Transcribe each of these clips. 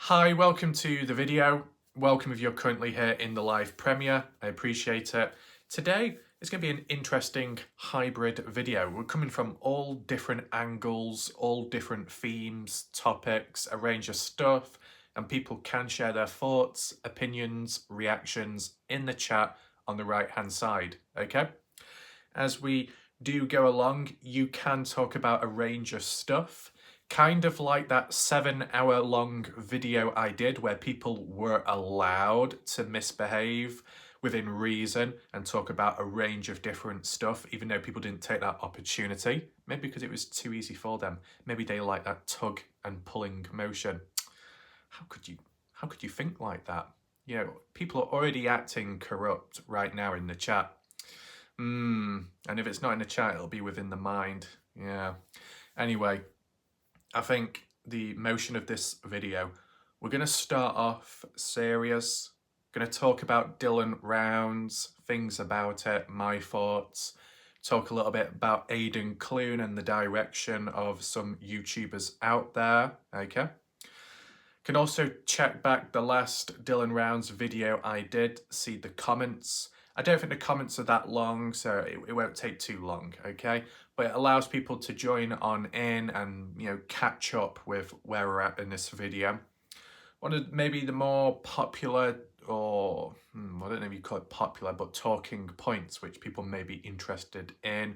Hi, welcome to the video. Welcome if you're currently here in the live premiere. I appreciate it. Today is going to be an interesting hybrid video. We're coming from all different angles, all different themes, topics, a range of stuff, and people can share their thoughts, opinions, reactions in the chat on the right hand side, okay? As we do go along, you can talk about a range of stuff. Kind of like that 7-hour long video I did where people were allowed to misbehave within reason and talk about a range of different stuff, even though people didn't take that opportunity. Maybe because it was too easy for them. Maybe they like that tug and pulling motion. How could you think like that? You know, people are already acting corrupt right now in the chat. And if it's not in the chat, it'll be within the mind. Yeah. Anyway, I think the motion of this video, we're going to start off serious. Going to talk about Dylan Rounds, things about it, my thoughts. Talk a little bit about Aidan Clune and the direction of some YouTubers out there. Okay. Can also check back the last Dylan Rounds video I did, see the comments. I don't think the comments are that long, so it won't take too long, okay? But it allows people to join on in and, you know, catch up with where we're at in this video. One of maybe the more popular, or I don't know if you call it popular, but talking points which people may be interested in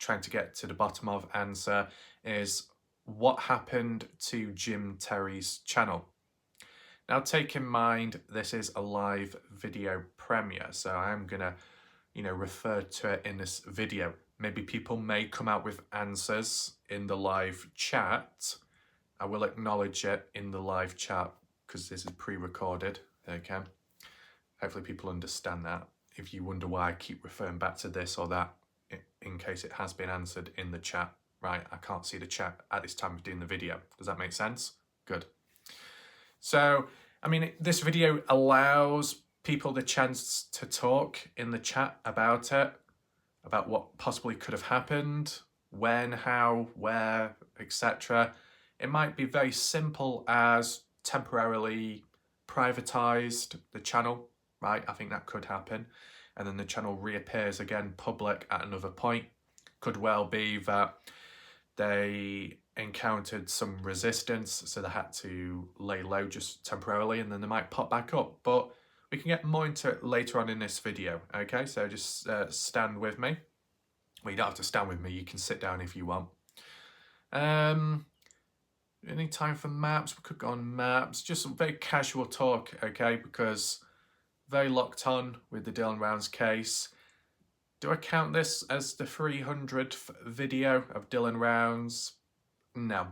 trying to get to the bottom of answer is what happened to Jim Terry's channel. Now, take in mind, this is a live video premiere, so I'm gonna, refer to it in this video. Maybe people may come out with answers in the live chat. I will acknowledge it in the live chat because this is pre-recorded, okay? Hopefully people understand that. If you wonder why I keep referring back to this or that, in case it has been answered in the chat, right? I can't see the chat at this time of doing the video. Does that make sense? Good. So, I mean, this video allows people the chance to talk in the chat about it, about what possibly could have happened, when, how, where, etc. It might be very simple as temporarily privatized the channel, right? I think that could happen. And then the channel reappears again public at another point. Could well be that they encountered some resistance, so they had to lay low just temporarily, and then they might pop back up. But we can get more into it later on in this video, okay? So just stand with me. Well, you don't have to stand with me, you can sit down if you want. Any time for maps? We could go on maps. Just some very casual talk, okay? Because very locked on with the Dylan Rounds case. Do I count this as the 300th video of Dylan Rounds? No.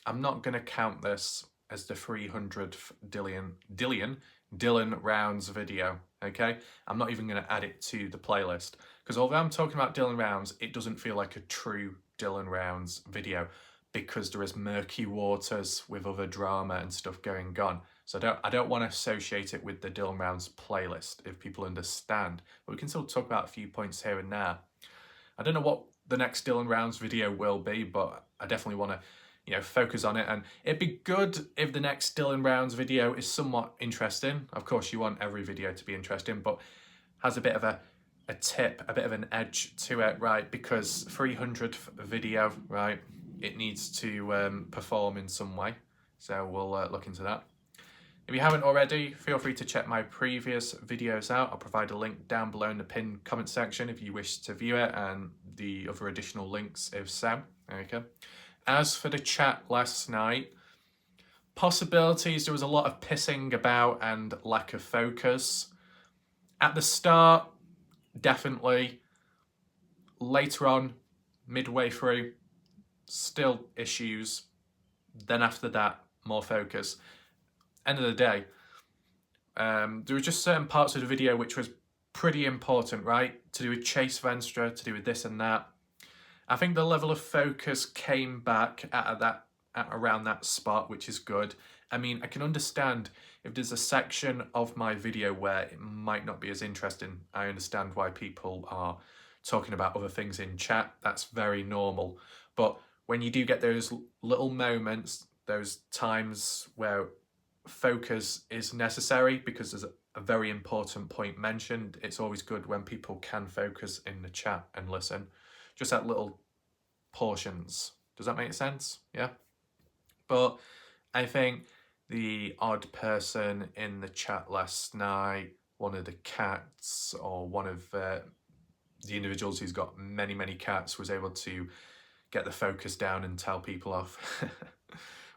I'm not going to count this as the 300th Dylan Rounds video, okay? I'm not even going to add it to the playlist. Because although I'm talking about Dylan Rounds, it doesn't feel like a true Dylan Rounds video because there is murky waters with other drama and stuff going on. So I don't want to associate it with the Dylan Rounds playlist, if people understand. But we can still talk about a few points here and there. I don't know what the next Dylan Rounds video will be, but I definitely want to, focus on it. And it'd be good if the next Dylan Rounds video is somewhat interesting. Of course, you want every video to be interesting, but has a bit of a tip, a bit of an edge to it, right? Because 300th video, right, it needs to perform in some way. So we'll look into that. If you haven't already, feel free to check my previous videos out. I'll provide a link down below in the pinned comment section if you wish to view it, and the other additional links if so. Okay. As for the chat last night, possibilities, there was a lot of pissing about and lack of focus. At the start, definitely. Later on, midway through, still issues. Then after that, more focus. End of the day, there were just certain parts of the video which was pretty important, right? To do with Chase Venstra, to do with this and that. I think the level of focus came back at around that spot, which is good. I mean, I can understand if there's a section of my video where it might not be as interesting. I understand why people are talking about other things in chat. That's very normal. But when you do get those little moments, those times where focus is necessary because there's a very important point mentioned. It's always good when people can focus in the chat and listen, just at little portions. Does that make sense? Yeah. But I think the odd person in the chat last night, one of the cats or one of the individuals who's got many cats, was able to get the focus down and tell people off.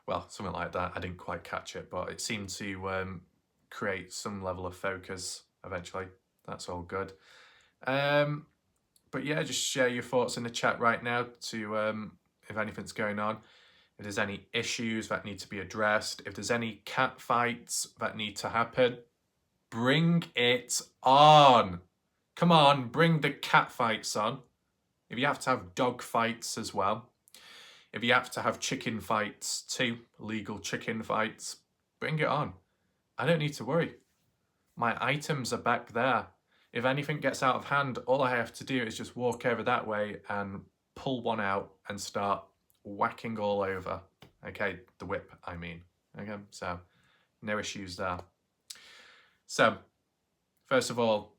Well, something like that. I didn't quite catch it, but it seemed to create some level of focus eventually. That's all good. But yeah, just share your thoughts in the chat right now to if anything's going on, if there's any issues that need to be addressed, if there's any cat fights that need to happen, bring it on. Come on, bring the cat fights on. If you have to have dog fights as well, if you have to have chicken fights too, legal chicken fights, bring it on. I don't need to worry. My items are back there. If anything gets out of hand, all I have to do is just walk over that way and pull one out and start whacking all over. Okay, the whip, I mean. Okay, so no issues there. So, first of all,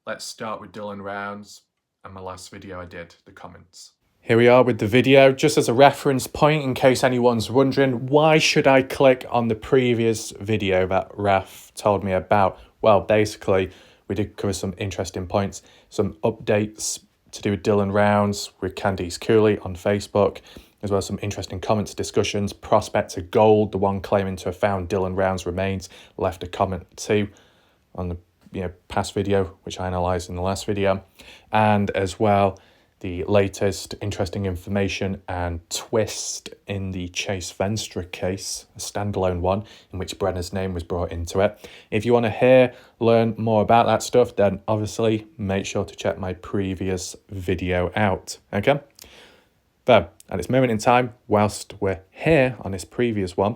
let's start with Dylan Rounds and my last video I did, the comments. Here we are with the video. Just as a reference point, in case anyone's wondering, why should I click on the previous video that Raf told me about? Well, basically, we did cover some interesting points, some updates to do with Dylan Rounds with Candice Cooley on Facebook, as well as some interesting comments, discussions. Prospector Gold, the one claiming to have found Dylan Rounds' remains, left a comment too on the past video, which I analysed in the last video, and as well the latest interesting information and twist in the Chase Venstra case, a standalone one in which Brenner's name was brought into it. If you want to learn more about that stuff, then obviously make sure to check my previous video out, okay? But at this moment in time, whilst we're here on this previous one,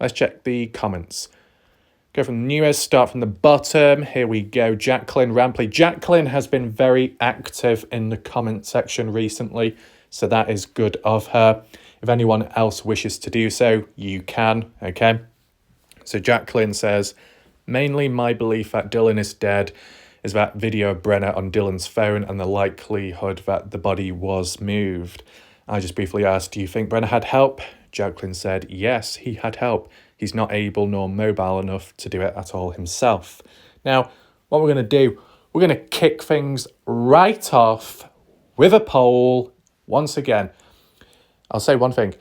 let's check the comments. Go from the newest, start from the bottom. Here we go, Jacqueline Rampley. Jacqueline has been very active in the comment section recently, so that is good of her. If anyone else wishes to do so, you can, okay? So Jacqueline says, mainly my belief that Dylan is dead is that video of Brenner on Dylan's phone and the likelihood that the body was moved. I just briefly asked, do you think Brenner had help? Jacqueline said, yes, he had help. He's not able nor mobile enough to do it at all himself. Now, what we're going to do, we're going to kick things right off with a poll. Once again, I'll say one thing.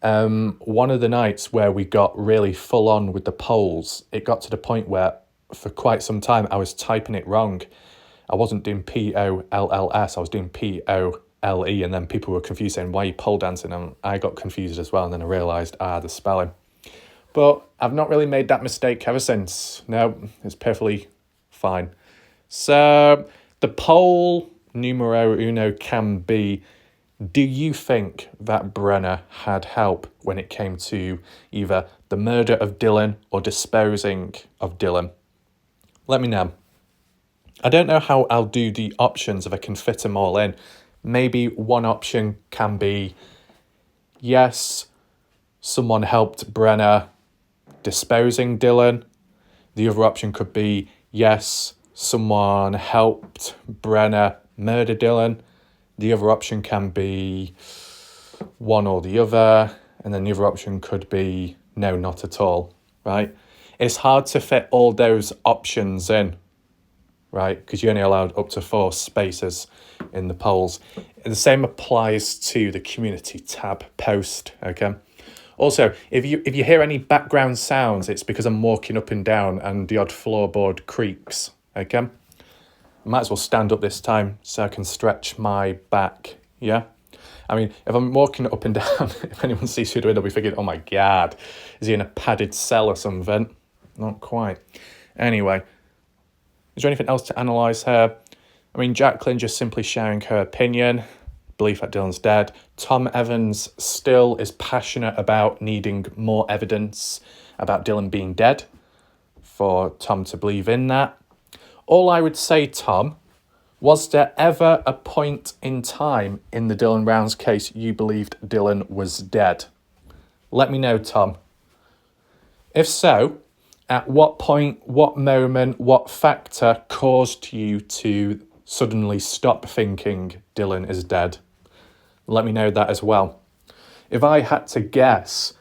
One of the nights where we got really full on with the polls, it got to the point where for quite some time I was typing it wrong. I wasn't doing P-O-L-L-S, I was doing P-O-L-E, and then people were confused saying, why are you pole dancing? And I got confused as well, and then I realised, the spelling. But I've not really made that mistake ever since. No, it's perfectly fine. So the poll numero uno can be, do you think that Brenner had help when it came to either the murder of Dylan or disposing of Dylan? Let me know. I don't know how I'll do the options if I can fit them all in. Maybe one option can be, yes, someone helped Brenner disposing Dylan. The other option could be, yes, someone helped Brenner murder Dylan. The other option can be one or the other. And then the other option could be no, not at all, right? It's hard to fit all those options in, right? Because you're only allowed up to 4 spaces in the polls. And the same applies to the community tab post, okay? Also, if you hear any background sounds, it's because I'm walking up and down and the odd floorboard creaks, okay? I might as well stand up this time so I can stretch my back, yeah? I mean, if I'm walking up and down, if anyone sees through the window, they'll be thinking, oh my God, is he in a padded cell or something? Not quite. Anyway, is there anything else to analyse here? I mean, Jacqueline just simply sharing her opinion. Belief that Dylan's dead. Tom Evans still is passionate about needing more evidence about Dylan being dead for Tom to believe in that. All I would say, Tom, was there ever a point in time in the Dylan Rounds case you believed Dylan was dead? Let me know, Tom. If so, At what point, what moment, what factor caused you to suddenly stop thinking Dylan is dead? Let me know that as well. If I had to guess,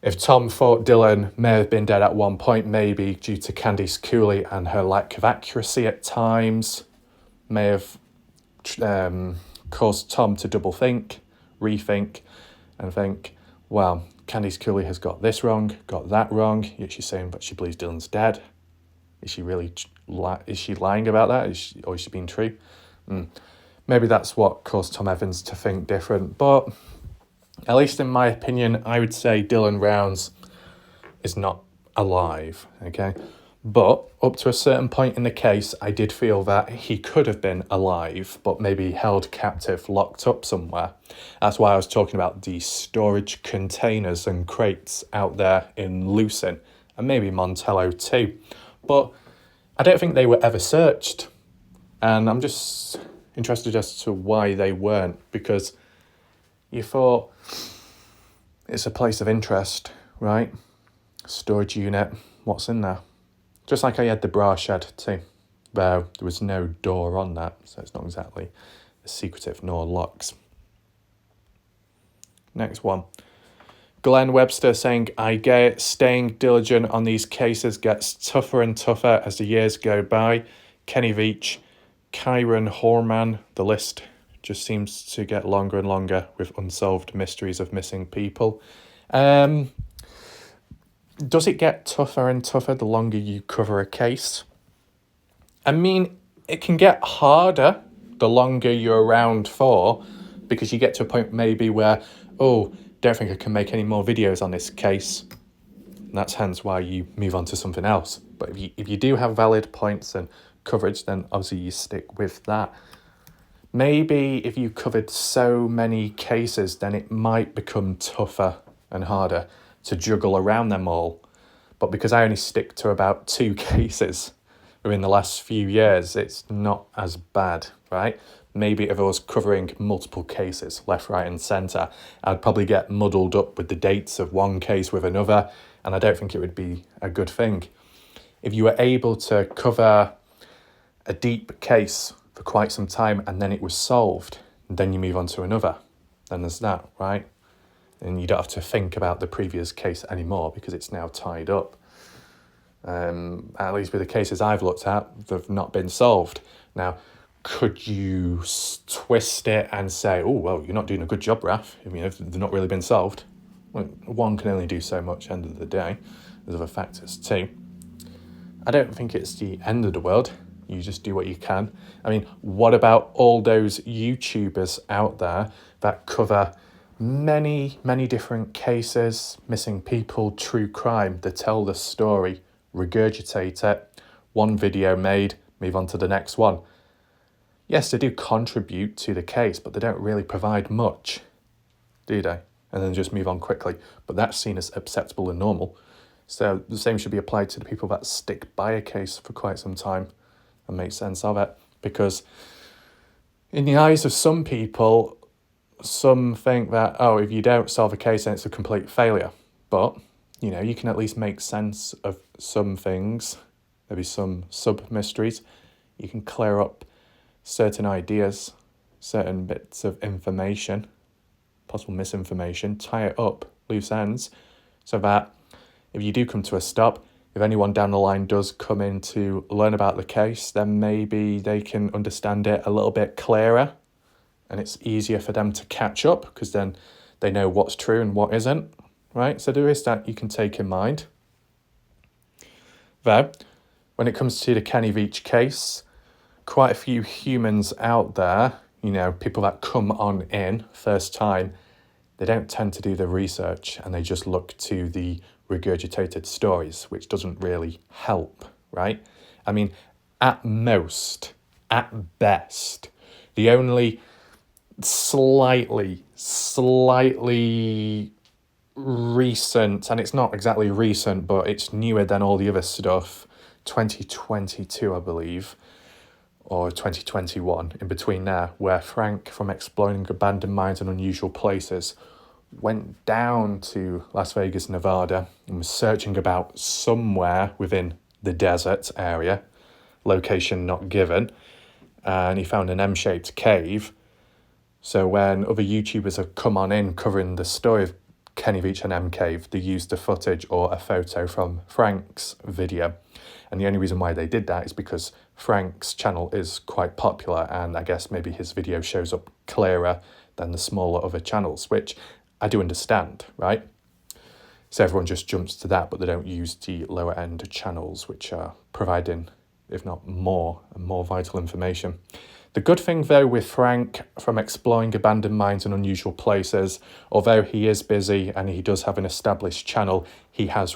if Tom thought Dylan may have been dead at one point, maybe due to Candice Cooley and her lack of accuracy at times, may have caused Tom to double think, rethink, and think, well, Candice Cooley has got this wrong, got that wrong, yet she's saying that she believes Dylan's dead. Is she really is she lying about that? Or is she being true? Maybe that's what caused Tom Evans to think different. But at least in my opinion, I would say Dylan Rounds is not alive, okay? But up to a certain point in the case, I did feel that he could have been alive, but maybe held captive, locked up somewhere. That's why I was talking about the storage containers and crates out there in Lucin, and maybe Montello too. But I don't think they were ever searched. And I'm just interested as to why they weren't, because you thought it's a place of interest, right? Storage unit, what's in there? Just like I had the bra shed too, though there was no door on that, so it's not exactly secretive nor locks. Next one. Glenn Webster saying, I get it, staying diligent on these cases gets tougher and tougher as the years go by. Kenny Veach, Kyron Horman, the list just seems to get longer and longer with unsolved mysteries of missing people. Does it get tougher and tougher the longer you cover a case? I mean, it can get harder the longer you're around for, because you get to a point maybe where, oh, don't think I can make any more videos on this case. And that's hence why you move on to something else. But if you do have valid points and coverage, then obviously you stick with that. Maybe if you covered so many cases, then it might become tougher and harder to juggle around them all. But because I only stick to about 2 cases within the last few years, it's not as bad, right? Maybe if I was covering multiple cases, left, right and centre, I'd probably get muddled up with the dates of one case with another, and I don't think it would be a good thing. If you were able to cover a deep case for quite some time and then it was solved, and then you move on to another, then there's that, right? And you don't have to think about the previous case anymore because it's now tied up. At least with the cases I've looked at, they've not been solved. Now, could you twist it and say, oh, well, you're not doing a good job, Raf? I mean, if they've not really been solved. Well, one can only do so much end of the day. There's other factors too. I don't think it's the end of the world. You just do what you can. I mean, what about all those YouTubers out there that cover many, many different cases, missing people, true crime, they tell the story, regurgitate it, one video made, move on to the next one. Yes, they do contribute to the case, but they don't really provide much, do they? And then just move on quickly. But that's seen as acceptable and normal. So the same should be applied to the people that stick by a case for quite some time and make sense of it. Because in the eyes of some people, some think that, oh, if you don't solve a case, then it's a complete failure. But, you know, you can at least make sense of some things, maybe some sub-mysteries. You can clear up certain ideas, certain bits of information, possible misinformation, tie it up, loose ends, so that if you do come to a stop, if anyone down the line does come in to learn about the case, then maybe they can understand it a little bit clearer and it's easier for them to catch up because then they know what's true and what isn't, right? So there is that you can take in mind. Though, when it comes to the Kenny Veach case, quite a few humans out there, you know, people that come on in first time, they don't tend to do the research and they just look to the regurgitated stories, which doesn't really help, right? I mean, at most, at best, the only slightly recent, and it's not exactly recent, but it's newer than all the other stuff, 2022, I believe, or 2021, in between there, where Frank from Exploring Abandoned Mines and Unusual Places went down to Las Vegas, Nevada, and was searching about somewhere within the desert area, location not given, and he found an M-shaped cave. So when other YouTubers have come on in covering the story of Kenny Veach and M Cave, they used the footage or a photo from Frank's video. And the only reason why they did that is because Frank's channel is quite popular, and I guess maybe his video shows up clearer than the smaller other channels, which I do understand, right? So everyone just jumps to that, but they don't use the lower end channels, which are providing, if not more, and more vital information. The good thing, though, with Frank from exploring abandoned mines and unusual places, although he is busy and he does have an established channel, he has,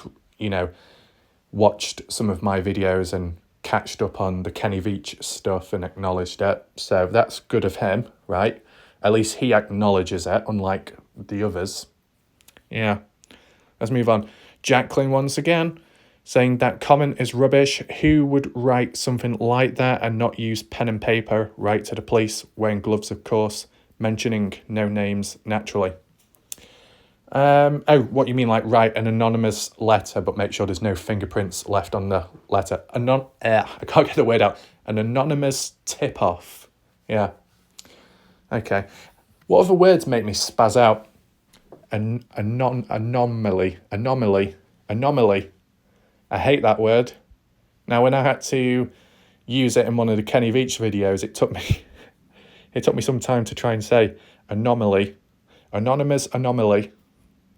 watched some of my videos and catched up on the Kenny Veach stuff and acknowledged it. So that's good of him, right? At least he acknowledges it, unlike the others. Yeah. Let's move on. Jacqueline once again, saying that comment is rubbish. Who would write something like that and not use pen and paper, write to the police, wearing gloves, of course, mentioning no names naturally? What you mean, like write an anonymous letter, but make sure there's no fingerprints left on the letter. I can't get the word out. An anonymous tip-off. Yeah. Okay. What other words make me spaz out? Anomaly. I hate that word. Now, when I had to use it in one of the Kenny Veach videos, it took me some time to try and say anomaly. Anonymous anomaly.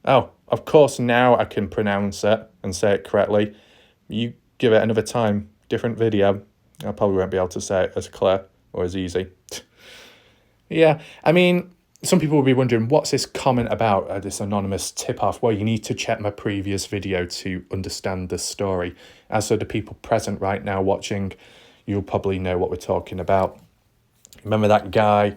Oh, of course, now I can pronounce it and say it correctly. You give it another time, different video, I probably won't be able to say it as clear or as easy. Yeah, I mean, some people will be wondering, what's this comment about, this anonymous tip-off? Well, you need to check my previous video to understand the story. As for the people present right now watching, you'll probably know what we're talking about. Remember that guy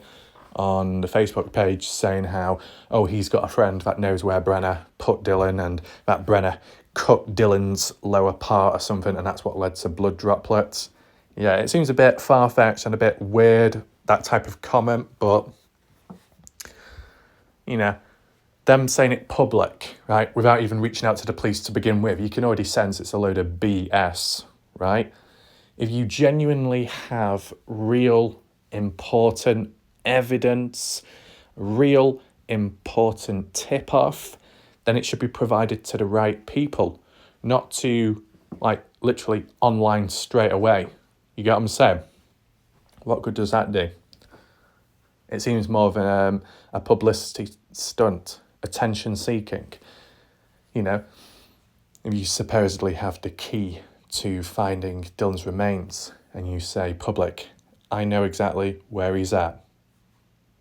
on the Facebook page saying how, he's got a friend that knows where Brenner put Dylan, and that Brenner cut Dylan's lower part or something, and that's what led to blood droplets. Yeah, it seems a bit far-fetched and a bit weird, that type of comment, but them saying it public, right, without even reaching out to the police to begin with, you can already sense it's a load of BS, right? If you genuinely have real important evidence, real important tip-off, then it should be provided to the right people, not to, literally online straight away. You get what I'm saying? What good does that do? It seems more of a publicity stunt, attention-seeking. If you supposedly have the key to finding Dylan's remains and you say, public, I know exactly where he's at.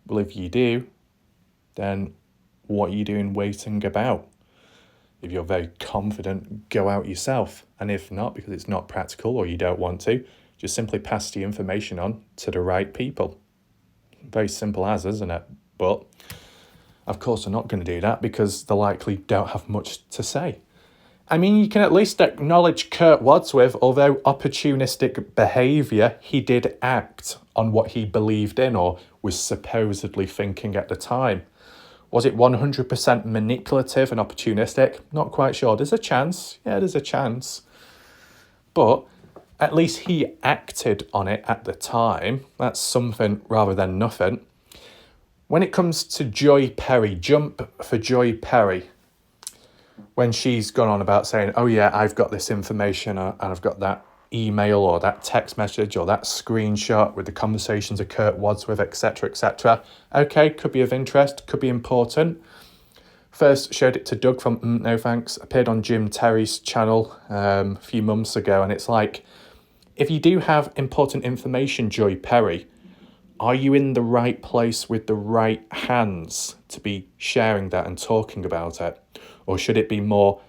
Well, if you do, then what are you doing waiting about? If you're very confident, go out yourself. And if not, because it's not practical or you don't want to, just simply pass the information on to the right people. Very simple as, isn't it? But, of course, they're not going to do that because they likely don't have much to say. I mean, you can at least acknowledge Kurt Wadsworth, although opportunistic behaviour, he did act on what he believed in or was supposedly thinking at the time. Was it 100% manipulative and opportunistic? Not quite sure. There's a chance. Yeah, there's a chance. But at least he acted on it at the time. That's something rather than nothing. When it comes to Joy Perry, jump for Joy Perry. When she's gone on about saying, I've got this information and I've got that email or that text message or that screenshot with the conversations of Kurt Wadsworth, etc., etc. Okay, could be of interest, could be important. First showed it to Doug from No Thanks, appeared on Jim Terry's channel a few months ago, and it's like, if you do have important information, Joy Perry, are you in the right place with the right hands to be sharing that and talking about it? Or should it be more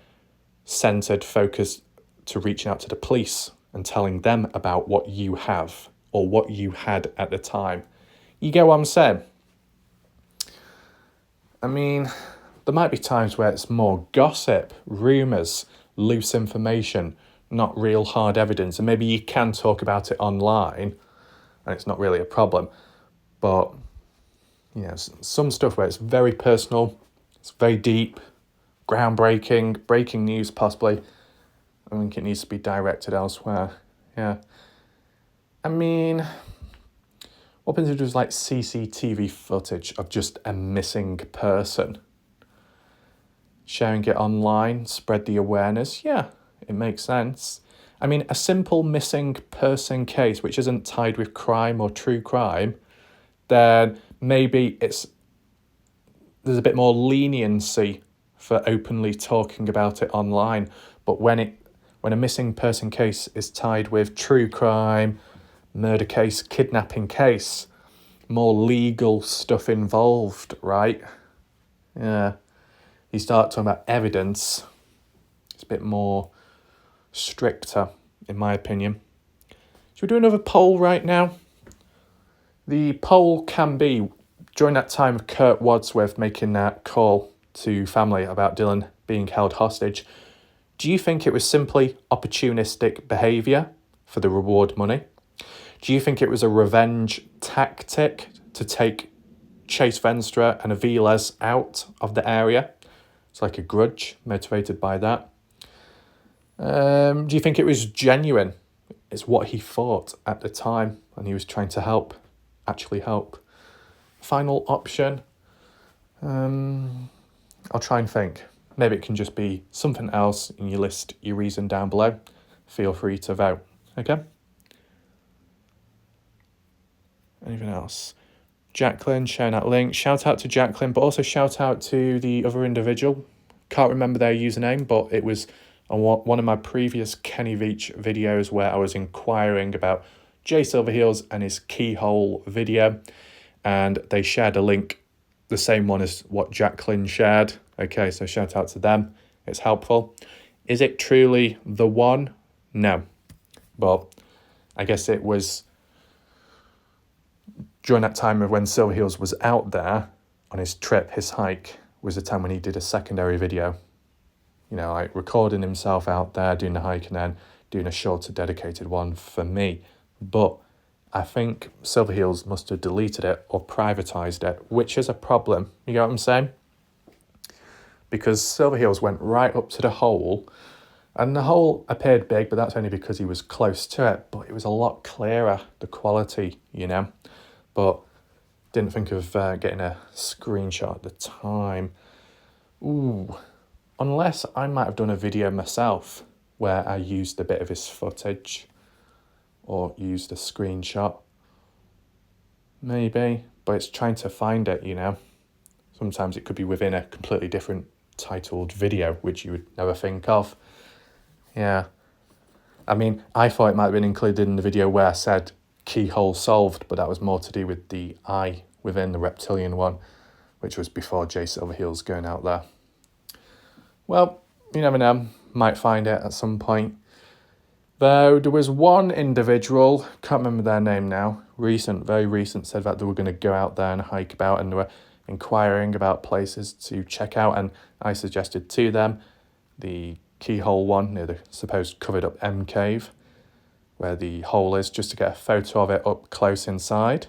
centered, focused to reaching out to the police and telling them about what you have or what you had at the time? You get what I'm saying? I mean, there might be times where it's more gossip, rumours, loose information, not real hard evidence. And maybe you can talk about it online and it's not really a problem. But, some stuff where it's very personal, It's very deep, groundbreaking, breaking news possibly. I think it needs to be directed elsewhere. Yeah. I mean, what happens if there's like CCTV footage of just a missing person? Sharing it online, spread the awareness. Yeah, it makes sense. I mean, a simple missing person case, which isn't tied with crime or true crime, then maybe there's a bit more leniency for openly talking about it online. But when a missing person case is tied with true crime, murder case, kidnapping case, more legal stuff involved, right? Yeah. You start talking about evidence, it's a bit more stricter, in my opinion. Should we do another poll right now? The poll can be, during that time of Kurt Wadsworth making that call to family about Dylan being held hostage, do you think it was simply opportunistic behaviour for the reward money? Do you think it was a revenge tactic to take Chase Venstra and Aviles out of the area? It's like a grudge motivated by that. Do you think it was genuine? It's what he thought at the time and he was trying to actually help. Final option. I'll try and think. Maybe it can just be something else and you list your reason down below. Feel free to vote. Okay? Anything else? Jacqueline, sharing that link. Shout out to Jacqueline, but also shout out to the other individual. Can't remember their username, but it was on one of my previous Kenny Veach videos where I was inquiring about Jay Silverheels and his keyhole video. And they shared a link, the same one as what Jacqueline shared. Okay, so shout out to them. It's helpful. Is it truly the one? No. But I guess it was during that time of when Silverheels was out there on his trip, his hike, was the time when he did a secondary video. You know, like recording himself out there doing the hike and then doing a shorter dedicated one for me. But I think Silverheels must have deleted it or privatised it, which is a problem. You get what I'm saying? Because Silverheels went right up to the hole, and the hole appeared big, but that's only because he was close to it. But it was a lot clearer, the quality, you know. But didn't think of getting a screenshot at the time. Ooh, unless I might have done a video myself where I used a bit of his footage or used a screenshot. Maybe, but it's trying to find it, you know. Sometimes it could be within a completely different titled video, which you would never think of. Yeah. I mean, I thought it might have been included in the video where I said keyhole solved, but that was more to do with the eye within the reptilian one, which was before Jay Silverheels going out there. Well, you never know, might find it at some point. Though there was one individual, can't remember their name now, very recent, said that they were going to go out there and hike about and they were inquiring about places to check out, and I suggested to them the keyhole one near the supposed covered up M cave, where the hole is, just to get a photo of it up close inside.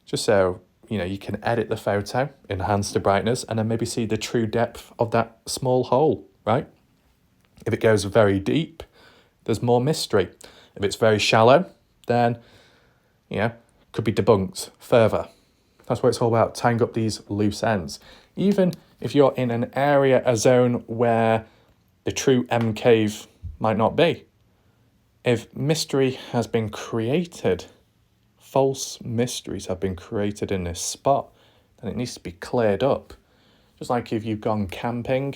Just so, you know, you can edit the photo, enhance the brightness, and then maybe see the true depth of that small hole, right? If it goes very deep, there's more mystery. If it's very shallow, then, you know, could be debunked further. That's what it's all about, tying up these loose ends. Even if you're in an area, a zone where the true M cave might not be. If mystery has been created, false mysteries have been created in this spot, then it needs to be cleared up. Just like if you've gone camping,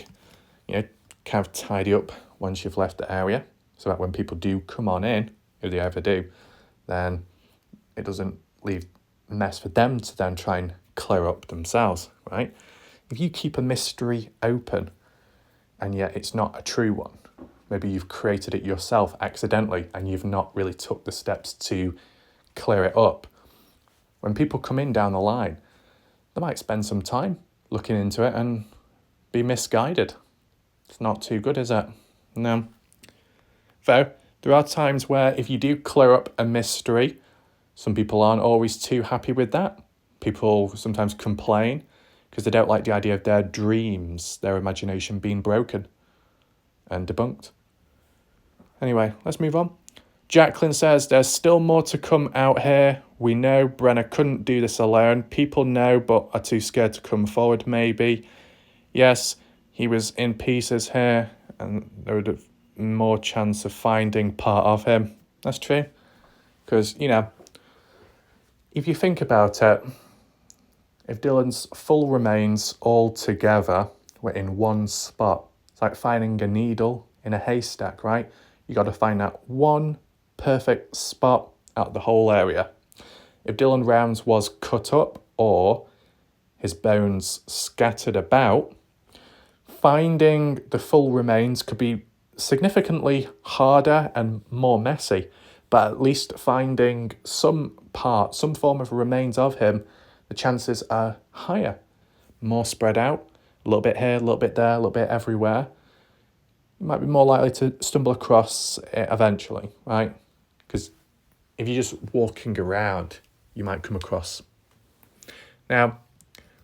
you know, kind of tidy up once you've left the area, so that when people do come on in, if they ever do, then it doesn't leave a mess for them to then try and clear up themselves, right? If you keep a mystery open and yet it's not a true one, maybe you've created it yourself accidentally and you've not really took the steps to clear it up. When people come in down the line, they might spend some time looking into it and be misguided. It's not too good, is it? No. Though, there are times where if you do clear up a mystery, some people aren't always too happy with that. People sometimes complain because they don't like the idea of their dreams, their imagination being broken and debunked. Anyway, let's move on. Jacqueline says, there's still more to come out here. We know Brenner couldn't do this alone. People know but are too scared to come forward, maybe. Yes, he was in pieces here and there would have more chance of finding part of him. That's true. Because, you know, if you think about it, if Dylan's full remains all together were in one spot, it's like finding a needle in a haystack, right? You got to find that one perfect spot out of the whole area. If Dylan Rounds was cut up or his bones scattered about, finding the full remains could be significantly harder and more messy, but at least finding some part, some form of remains of him, the chances are higher, more spread out, a little bit here, a little bit there, a little bit everywhere. You might be more likely to stumble across it eventually, right? Because if you're just walking around, you might come across. Now,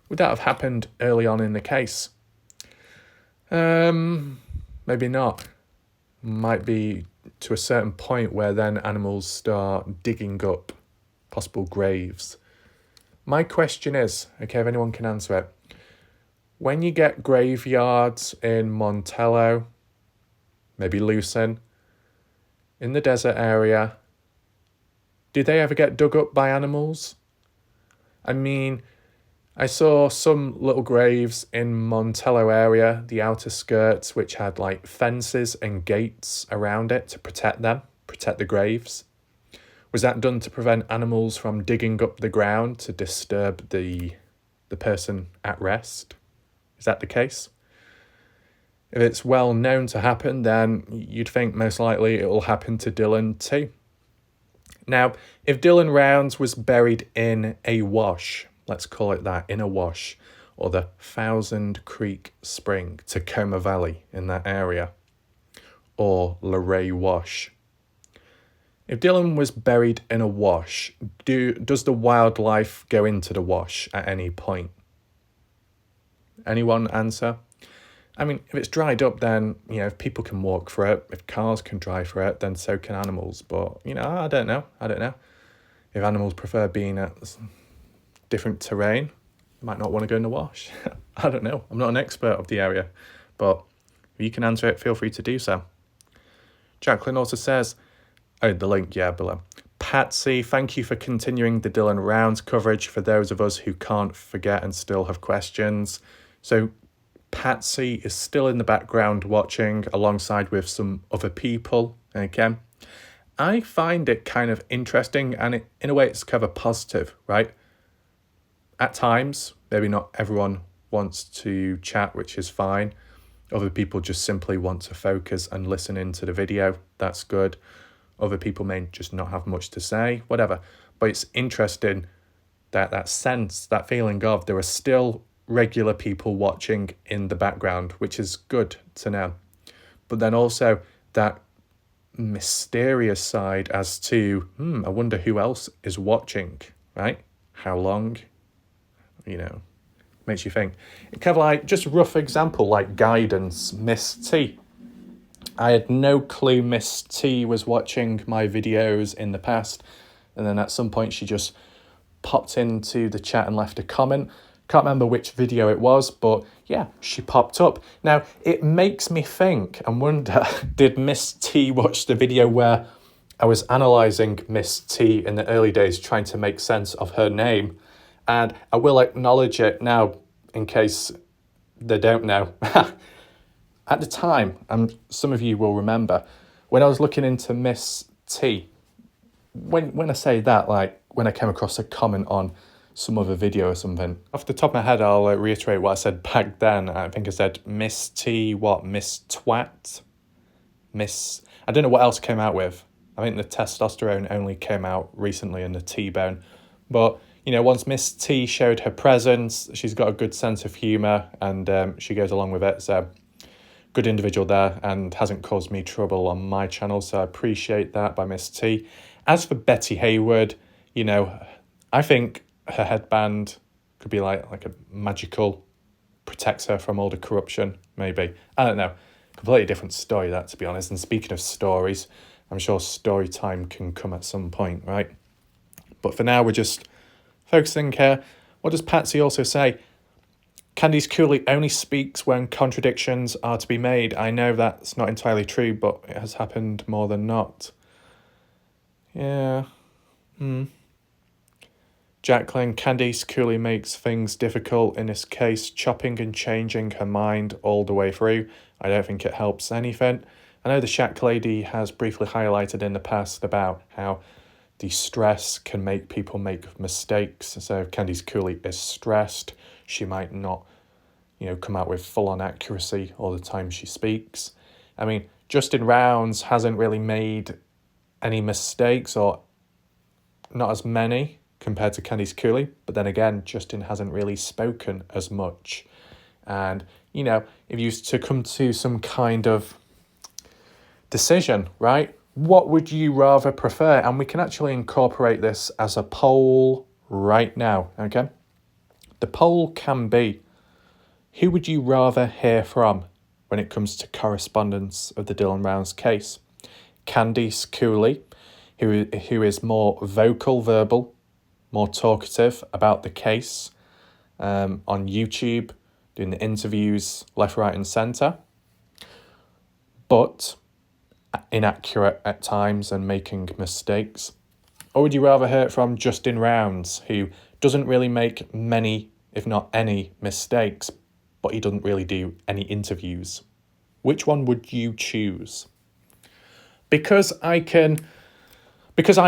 would that have happened early on in the case? Maybe not. Might be to a certain point where then animals start digging up possible graves. My question is, okay, if anyone can answer it, when you get graveyards in Montello, maybe Lucin, in the desert area, do they ever get dug up by animals? I mean, I saw some little graves in Montello area, the outer skirts, which had like fences and gates around it to protect them, protect the graves. Was that done to prevent animals from digging up the ground to disturb the person at rest? Is that the case? If it's well known to happen, then you'd think most likely it will happen to Dylan too. Now, if Dylan Rounds was buried in a wash, let's call it that, in a wash, or the Thousand Creek Spring, Tacoma Valley in that area, or Luray Wash. If Dylan was buried in a wash, does the wildlife go into the wash at any point? Anyone answer? I mean, if it's dried up, then, you know, if people can walk through it, if cars can drive through it, then so can animals. But, you know, I don't know. If animals prefer being at different terrain, they might not want to go in the wash. I don't know. I'm not an expert of the area. But if you can answer it, feel free to do so. Jacqueline also says, oh, the link, yeah, below. Patsy, thank you for continuing the Dylan Rounds coverage for those of us who can't forget and still have questions. So Patsy is still in the background watching alongside with some other people. Okay, I find it kind of interesting, and in a way it's kind of positive, right? At times, maybe not everyone wants to chat, which is fine. Other people just simply want to focus and listen into the video. That's good. Other people may just not have much to say, whatever. But it's interesting that sense, that feeling of there are still regular people watching in the background, which is good to know. But then also that mysterious side as to, I wonder who else is watching, right? How long? You know, makes you think. Kind of like, just a rough example, like guidance, Miss T. I had no clue Miss T was watching my videos in the past. And then at some point she just popped into the chat and left a comment. Can't remember which video it was, but yeah, she popped up. Now, it makes me think and wonder, did Miss T watch the video where I was analysing Miss T in the early days, trying to make sense of her name? And I will acknowledge it now, in case they don't know. At the time, and some of you will remember, when I was looking into Miss T, when I say that, like when I came across a comment on some other video or something, off the top of my head, I'll reiterate what I said back then. I think I said Miss T, what, Miss Twat? I don't know what else came out with. I think the testosterone only came out recently and the T-bone. But, you know, once Miss T showed her presence, she's got a good sense of humour and she goes along with it. So, good individual there and hasn't caused me trouble on my channel. So I appreciate that by Miss T. As for Betty Hayward, you know, I think her headband Could be like a magical protects her from all the corruption, maybe. I don't know. Completely different story, that, to be honest. And speaking of stories, I'm sure story time can come at some point, right? But for now, we're just focusing here. What does Patsy also say? Candice Cooley only speaks when contradictions are to be made. I know that's not entirely true, but it has happened more than not. Yeah. Jacqueline, Candice Cooley makes things difficult in this case, chopping and changing her mind all the way through. I don't think it helps anything. I know the Shack lady has briefly highlighted in the past about how the stress can make people make mistakes. So if Candice Cooley is stressed, she might not, come out with full-on accuracy all the time she speaks. I mean, Justin Rounds hasn't really made any mistakes, or not as many compared to Candice Cooley, but then again, Justin hasn't really spoken as much. And, if you to come to some kind of decision, right? What would you rather prefer? And we can actually incorporate this as a poll right now, okay? The poll can be, who would you rather hear from when it comes to correspondence of the Dylan Rounds case? Candice Cooley, who is more verbal, more talkative about the case, on YouTube, doing the interviews left, right and centre, but inaccurate at times and making mistakes? Or would you rather hear from Justin Rounds, who doesn't really make many, if not any, mistakes, but he doesn't really do any interviews? Which one would you choose? Because I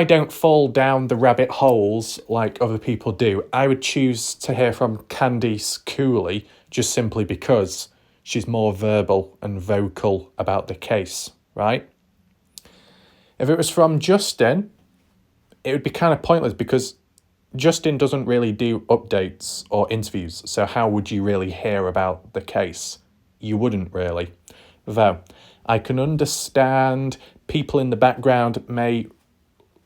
don't fall down the rabbit holes like other people do, I would choose to hear from Candice Cooley just simply because she's more verbal and vocal about the case, right? If it was from Justin, it would be kind of pointless because Justin doesn't really do updates or interviews, so how would you really hear about the case? You wouldn't really. Though, I can understand people in the background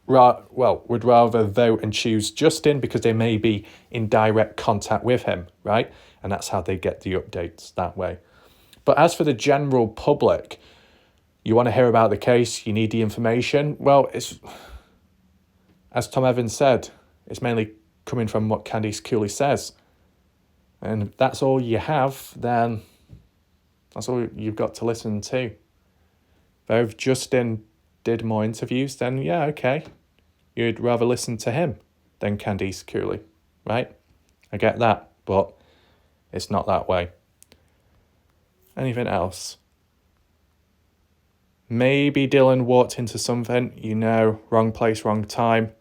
would rather vote and choose Justin because they may be in direct contact with him, right? And that's how they get the updates that way. But as for the general public, you want to hear about the case, you need the information. Well, it's, as Tom Evans said, it's mainly coming from what Candice Cooley says. And if that's all you have, then that's all you've got to listen to. Though if Justin did more interviews, then yeah, okay. You'd rather listen to him than Candice Cooley, right? I get that, but it's not that way. Anything else? Maybe Dylan walked into something, wrong place, wrong time.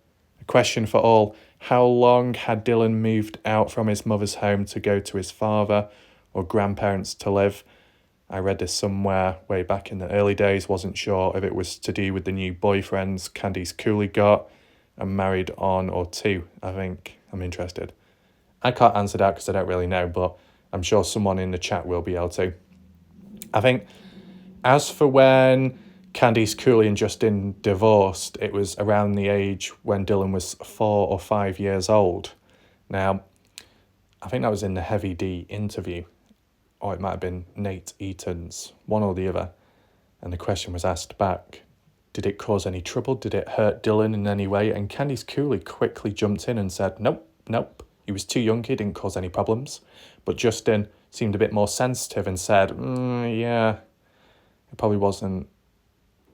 A question for all. How long had Dylan moved out from his mother's home to go to his father or grandparents to live? I read this somewhere way back in the early days, wasn't sure if it was to do with the new boyfriends Candice Cooley got and married on or to. I think I'm interested. I can't answer that because I don't really know, but I'm sure someone in the chat will be able to. I think as for when Candice Cooley and Justin divorced, it was around the age when Dylan was 4 or 5 years old. Now, I think that was in the Heavy D interview, or it might have been Nate Eaton's, one or the other. And the question was asked back, did it cause any trouble? Did it hurt Dylan in any way? And Candice Cooley quickly jumped in and said, nope. He was too young, he didn't cause any problems. But Justin seemed a bit more sensitive and said, yeah, it probably wasn't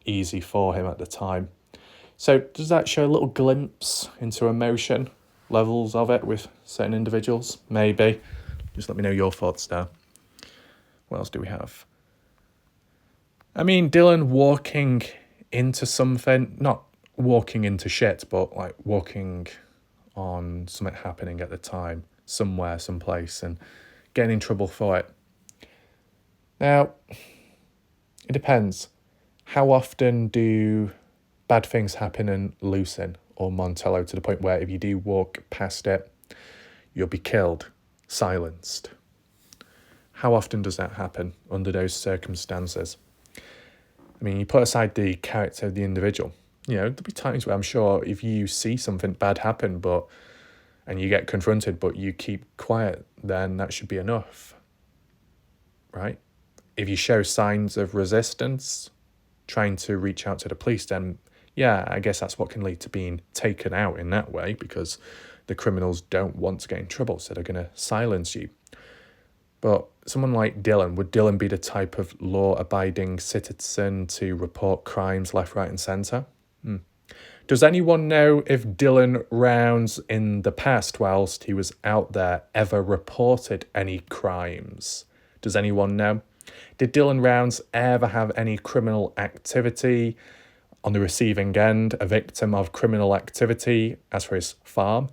easy for him at the time. So does that show a little glimpse into emotion levels of it with certain individuals? Maybe. Just let me know your thoughts there. What else do we have? I mean, Dylan walking into something, not walking into shit, but like walking on something happening at the time, somewhere, someplace, and getting in trouble for it. Now, it depends. How often do bad things happen in Lucin or Montello to the point where if you do walk past it, you'll be killed, silenced? How often does that happen under those circumstances? I mean, you put aside the character of the individual. There'll be times where I'm sure if you see something bad happen, but and you get confronted but you keep quiet, then that should be enough, right? If you show signs of resistance, trying to reach out to the police, then yeah, I guess that's what can lead to being taken out in that way, because the criminals don't want to get in trouble, so they're going to silence you. But someone like Dylan, would Dylan be the type of law-abiding citizen to report crimes left, right and centre? Does anyone know if Dylan Rounds in the past, whilst he was out there, ever reported any crimes? Does anyone know? Did Dylan Rounds ever have any criminal activity on the receiving end, a victim of criminal activity as for his farm?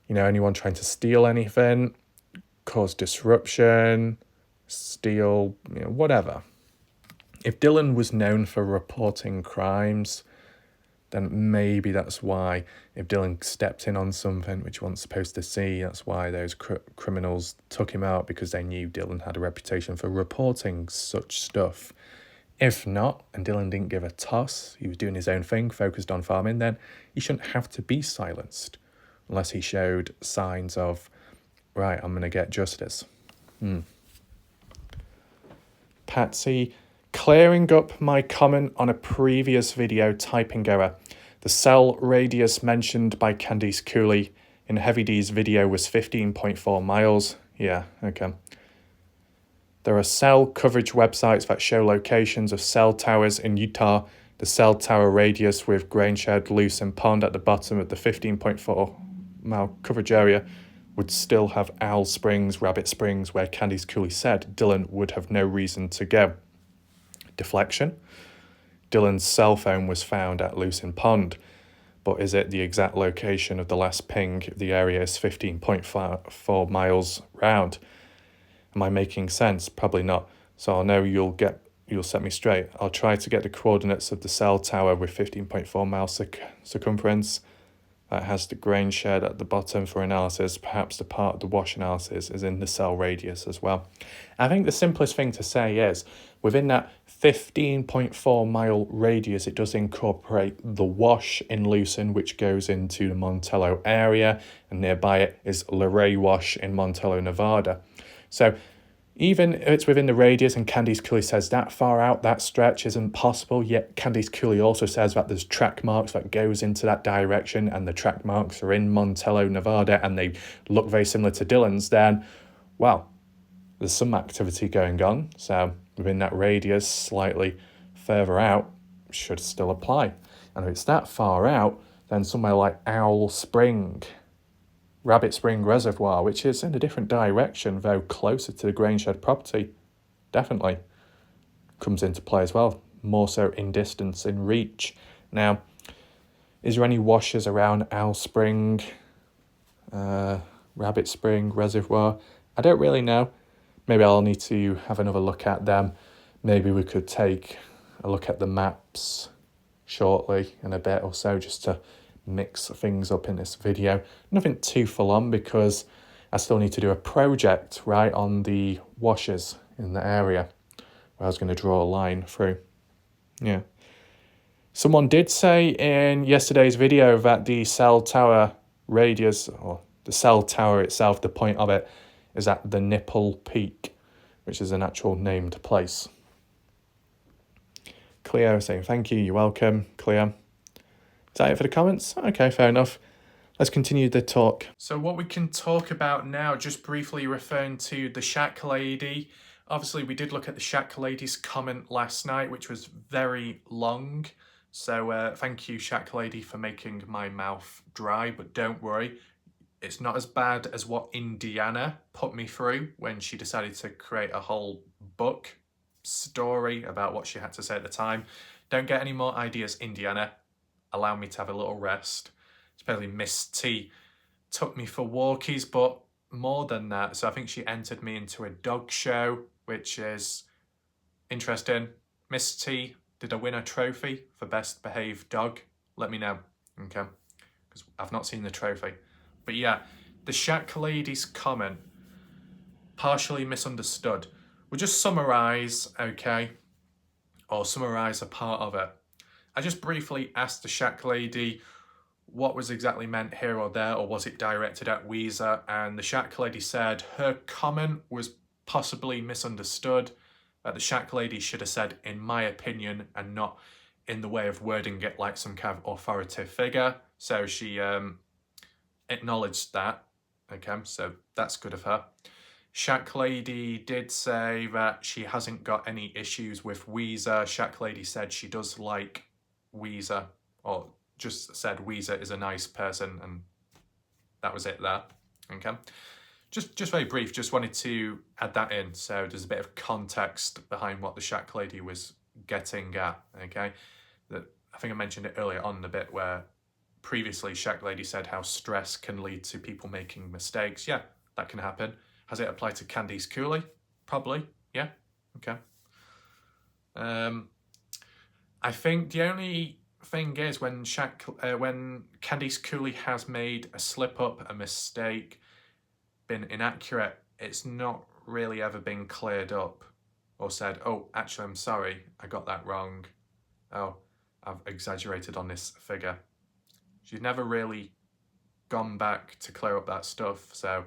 You know, anyone trying to steal anything, cause disruption, steal, you know, whatever. If Dylan was known for reporting crimes, then maybe that's why, if Dylan stepped in on something which he wasn't supposed to see, that's why those criminals took him out, because they knew Dylan had a reputation for reporting such stuff. If not, and Dylan didn't give a toss, he was doing his own thing, focused on farming, then he shouldn't have to be silenced, unless he showed signs of, right, I'm going to get justice. Patsy, clearing up my comment on a previous video typing error. The cell radius mentioned by Candice Cooley in Heavy D's video was 15.4 miles. Yeah, okay. There are cell coverage websites that show locations of cell towers in Utah. The cell tower radius with grain shed, Lucin Pond at the bottom of the 15.4 mile coverage area would still have Owl Springs, Rabbit Springs, where Candice Cooley said Dylan would have no reason to go. Deflection. Dylan's cell phone was found at Lucin Pond, but is it the exact location of the last ping if the area is 15.4 miles round? Am I making sense? Probably not. So I'll know you'll set me straight. I'll try to get the coordinates of the cell tower with 15.4 miles circumference that has the grain shed at the bottom for analysis. Perhaps the part of the wash analysis is in the cell radius as well. I think the simplest thing to say is, within that 15.4 mile radius, it does incorporate the wash in Lucin, which goes into the Montello area, and nearby it is Luray Wash in Montello, Nevada. So even if it's within the radius, and Candice Cooley says that far out, that stretch isn't possible, yet Candice Cooley also says that there's track marks that goes into that direction, and the track marks are in Montello, Nevada, and they look very similar to Dylan's, then, well, there's some activity going on. So within that radius, slightly further out, should still apply. And if it's that far out, then somewhere like Owl Spring, Rabbit Spring Reservoir, which is in a different direction, though closer to the grain shed property, definitely comes into play as well, more so in distance, in reach. Now, is there any washes around Owl Spring, Rabbit Spring Reservoir? I don't really know. Maybe I'll need to have another look at them. Maybe we could take a look at the maps shortly in a bit or so, just to mix things up in this video. Nothing too full on, because I still need to do a project, right, on the washes in the area where I was going to draw a line through. Yeah. Someone did say in yesterday's video that the cell tower radius, or the cell tower itself, the point of it, is at the Nipple Peak, which is an actual named place. Cleo saying thank you, you're welcome, Cleo. Is that it for the comments? Okay, fair enough. Let's continue the talk. So what we can talk about now, just briefly referring to the Shack Lady. Obviously, we did look at the Shack Lady's comment last night, which was very long. So thank you, Shack Lady, for making my mouth dry. But don't worry, it's not as bad as what Indiana put me through when she decided to create a whole book story about what she had to say at the time. Don't get any more ideas, Indiana. Allow me to have a little rest. Especially Miss T took me for walkies, but more than that. So I think she entered me into a dog show, which is interesting. Miss T, did I win a trophy for best behaved dog? Let me know, okay? Because I've not seen the trophy. But yeah, the Shack Lady's comment, partially misunderstood. We'll just summarise, okay? Or summarise a part of it. I just briefly asked the Shack Lady what was exactly meant here or there, or was it directed at Weezer? And the Shack Lady said her comment was possibly misunderstood. The Shack Lady should have said, in my opinion, and not in the way of wording it like some kind of authoritative figure. So she acknowledged that. Okay, so that's good of her. Shack Lady did say that she hasn't got any issues with Weezer. Shack Lady said she does like Weezer, or just said Weezer is a nice person, and that was it there. Okay, just very brief, just wanted to add that in so there's a bit of context behind what the Shack Lady was getting at. Okay, that I think I mentioned it earlier on, the bit where previously Shack Lady said how stress can lead to people making mistakes. Yeah, that can happen. Has it applied to Candice Cooley? Probably, yeah, okay. I think the only thing is when Candice Cooley has made a slip up, a mistake, been inaccurate, it's not really ever been cleared up or said, oh, actually, I'm sorry, I got that wrong. Oh, I've exaggerated on this figure. She's never really gone back to clear up that stuff, so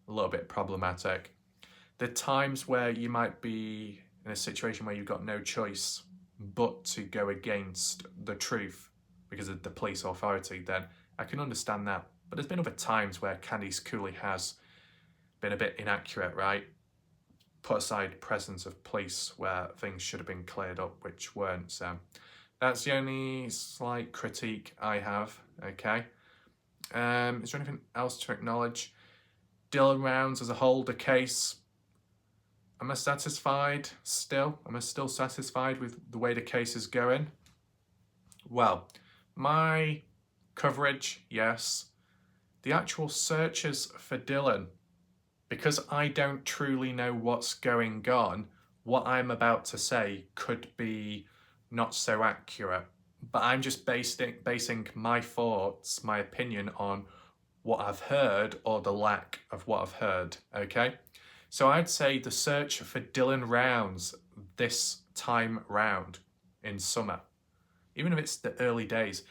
a little bit problematic. The times where you might be in a situation where you've got no choice but to go against the truth because of the police authority, then I can understand that. But there's been other times where Candice Cooley has been a bit inaccurate, right? Put aside presence of police where things should have been cleared up, which weren't. So that's the only slight critique I have, okay? Is there anything else to acknowledge? Dylan Rounds as a whole, the case, am I satisfied still? Am I still satisfied with the way the case is going? Well, my coverage, yes. The actual searches for Dylan, because I don't truly know what's going on, what I'm about to say could be not so accurate. But I'm just basing my thoughts, my opinion on what I've heard or the lack of what I've heard, okay? So I'd say the search for Dylan Rounds this time round in summer, even if it's the early days,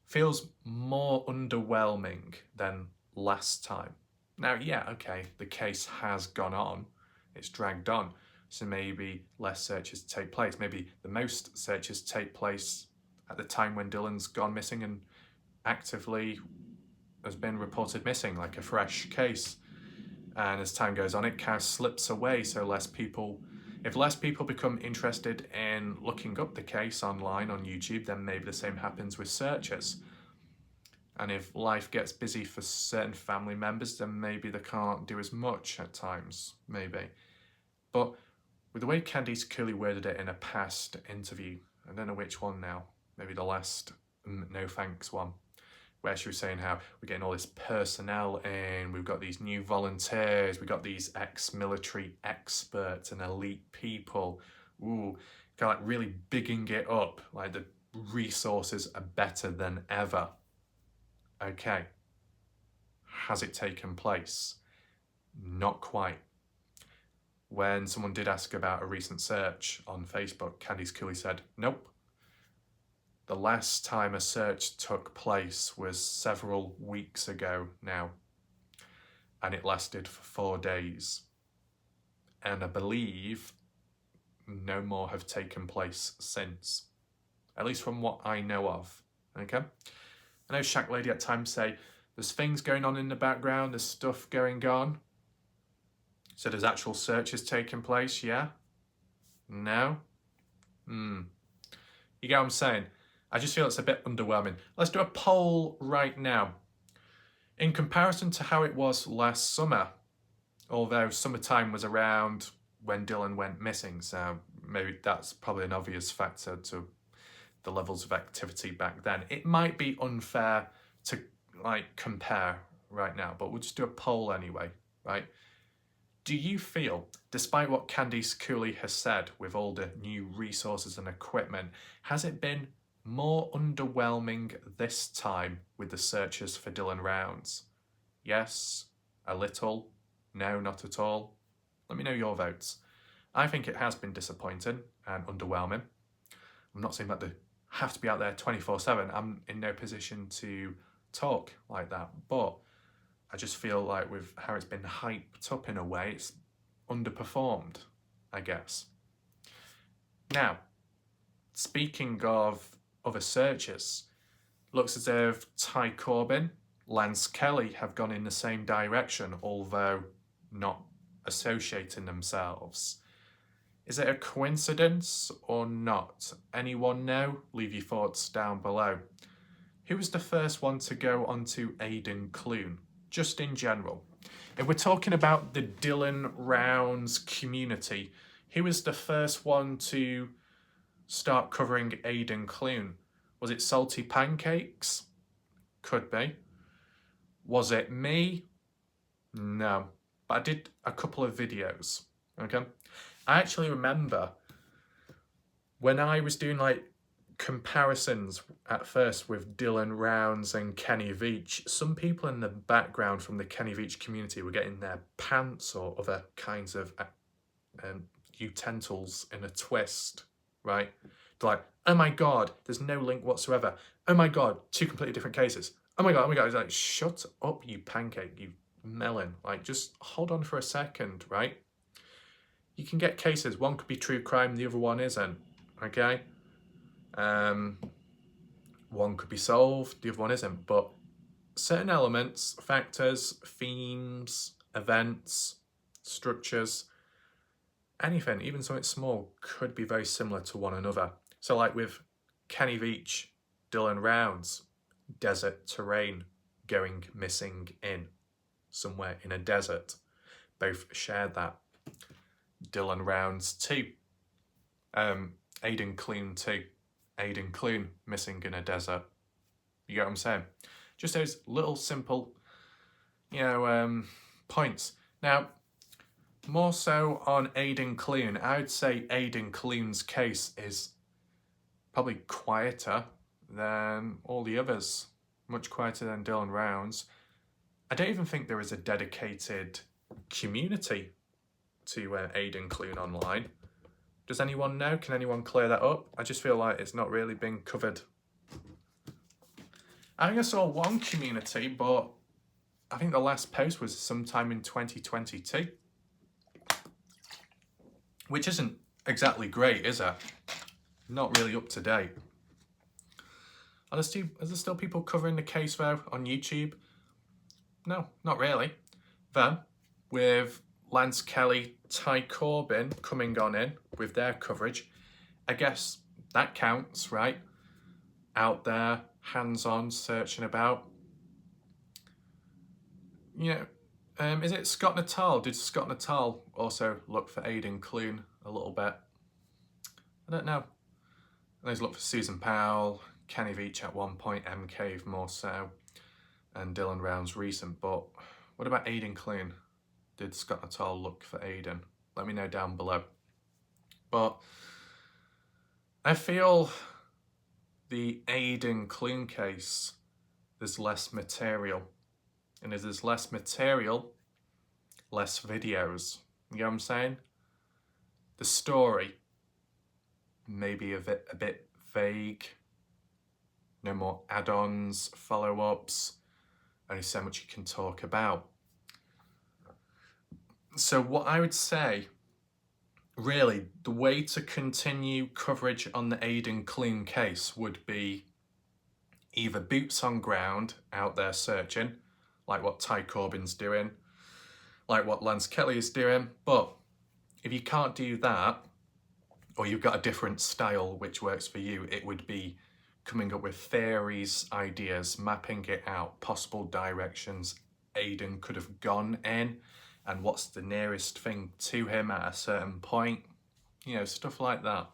feels more underwhelming than last time. Now, yeah, okay, the case has gone on, it's dragged on, so maybe less searches take place. Maybe the most searches take place at the time when Dylan's gone missing and actively has been reported missing, like a fresh case. And as time goes on, it kind of slips away, so if less people become interested in looking up the case online on YouTube, then maybe the same happens with searches. And if life gets busy for certain family members, then maybe they can't do as much at times, maybe. But with the way Candice Cooley worded it in a past interview, I don't know which one now, maybe the last No Thanks one, where she was saying how we're getting all this personnel in, we've got these new volunteers, we've got these ex-military experts and elite people, ooh, kind of like really bigging it up, like the resources are better than ever. Okay, has it taken place? Not quite. When someone did ask about a recent search on Facebook, Candice Cooley said, nope. The last time a search took place was several weeks ago now, and it lasted for 4 days. And I believe no more have taken place since, at least from what I know of, okay? I know Shack Lady at times say, there's things going on in the background, there's stuff going on. So there's actual searches taking place, yeah? No? You get what I'm saying? I just feel it's a bit underwhelming. Let's do a poll right now. In comparison to how it was last summer, although summertime was around when Dylan went missing, so maybe that's probably an obvious factor to the levels of activity back then. It might be unfair to compare right now, but we'll just do a poll anyway, right? Do you feel, despite what Candice Cooley has said with all the new resources and equipment, has it been more underwhelming this time with the searches for Dylan Rounds? Yes, a little, no, not at all. Let me know your votes. I think it has been disappointing and underwhelming. I'm not saying that the have to be out there 24/7. I'm in no position to talk like that, but I just feel like with how it's been hyped up in a way, it's underperformed, I guess. Now, speaking of other searches, looks as if Ty Corbin, Lance Kelly have gone in the same direction, although not associating themselves. Is it a coincidence or not? Anyone know? Leave your thoughts down below. Who was the first one to go onto Aidan Clune? Just in general. If we're talking about the Dylan Rounds community, who was the first one to start covering Aidan Clune? Was it Salty Pancakes? Could be. Was it me? No. But I did a couple of videos. Okay. I actually remember when I was doing like comparisons at first with Dylan Rounds and Kenny Veach, some people in the background from the Kenny Veach community were getting their pants or other kinds of utensils in a twist, right? They're like, oh my God, there's no link whatsoever. Oh my God, two completely different cases. Oh my God. It's like, shut up, you pancake, you melon. Like, just hold on for a second, right? You can get cases. One could be true crime, the other one isn't, okay? One could be solved, the other one isn't. But certain elements, factors, themes, events, structures, anything, even something small, could be very similar to one another. So like with Kenny Veach, Dylan Rounds, desert terrain, going missing in somewhere in a desert. Both shared that. Dylan Rounds too. Aidan Clune too. Aidan Clune missing in a desert. You get what I'm saying? Just those little simple, points. Now, more so on Aidan Clune, I would say Aidan Clune's case is probably quieter than all the others. Much quieter than Dylan Rounds. I don't even think there is a dedicated community to Aidan Clune online. Does anyone know? Can anyone clear that up? I just feel like it's not really been covered. I think I saw one community, but I think the last post was sometime in 2022. Which isn't exactly great, is it? Not really up to date. Are there still people covering the case though on YouTube? No, not really. Then, with Lance Kelly, Ty Corbin coming on in with their coverage, I guess that counts, right? Out there, hands-on, searching about. Is it Scott Natal? Did Scott Natal also look for Aidan Clune a little bit? I don't know. He's looked for Susan Powell, Kenny Veach at one point, M Cave more so, and Dylan Rounds recent. But what about Aidan Clune? Did Scott Natal look for Aidan? Let me know down below. But I feel the Aidan Clune case, there's less material. And as there's less material, less videos. You know what I'm saying? The story, maybe a bit vague. No more add-ons, follow-ups. Only so much you can talk about. So what I would say, really, the way to continue coverage on the Aidan Clune case would be either boots on ground out there searching, like what Ty Corbin's doing, like what Lance Kelly is doing. But if you can't do that, or you've got a different style which works for you, it would be coming up with theories, ideas, mapping it out, possible directions Aidan could have gone in, and what's the nearest thing to him at a certain point. Stuff like that.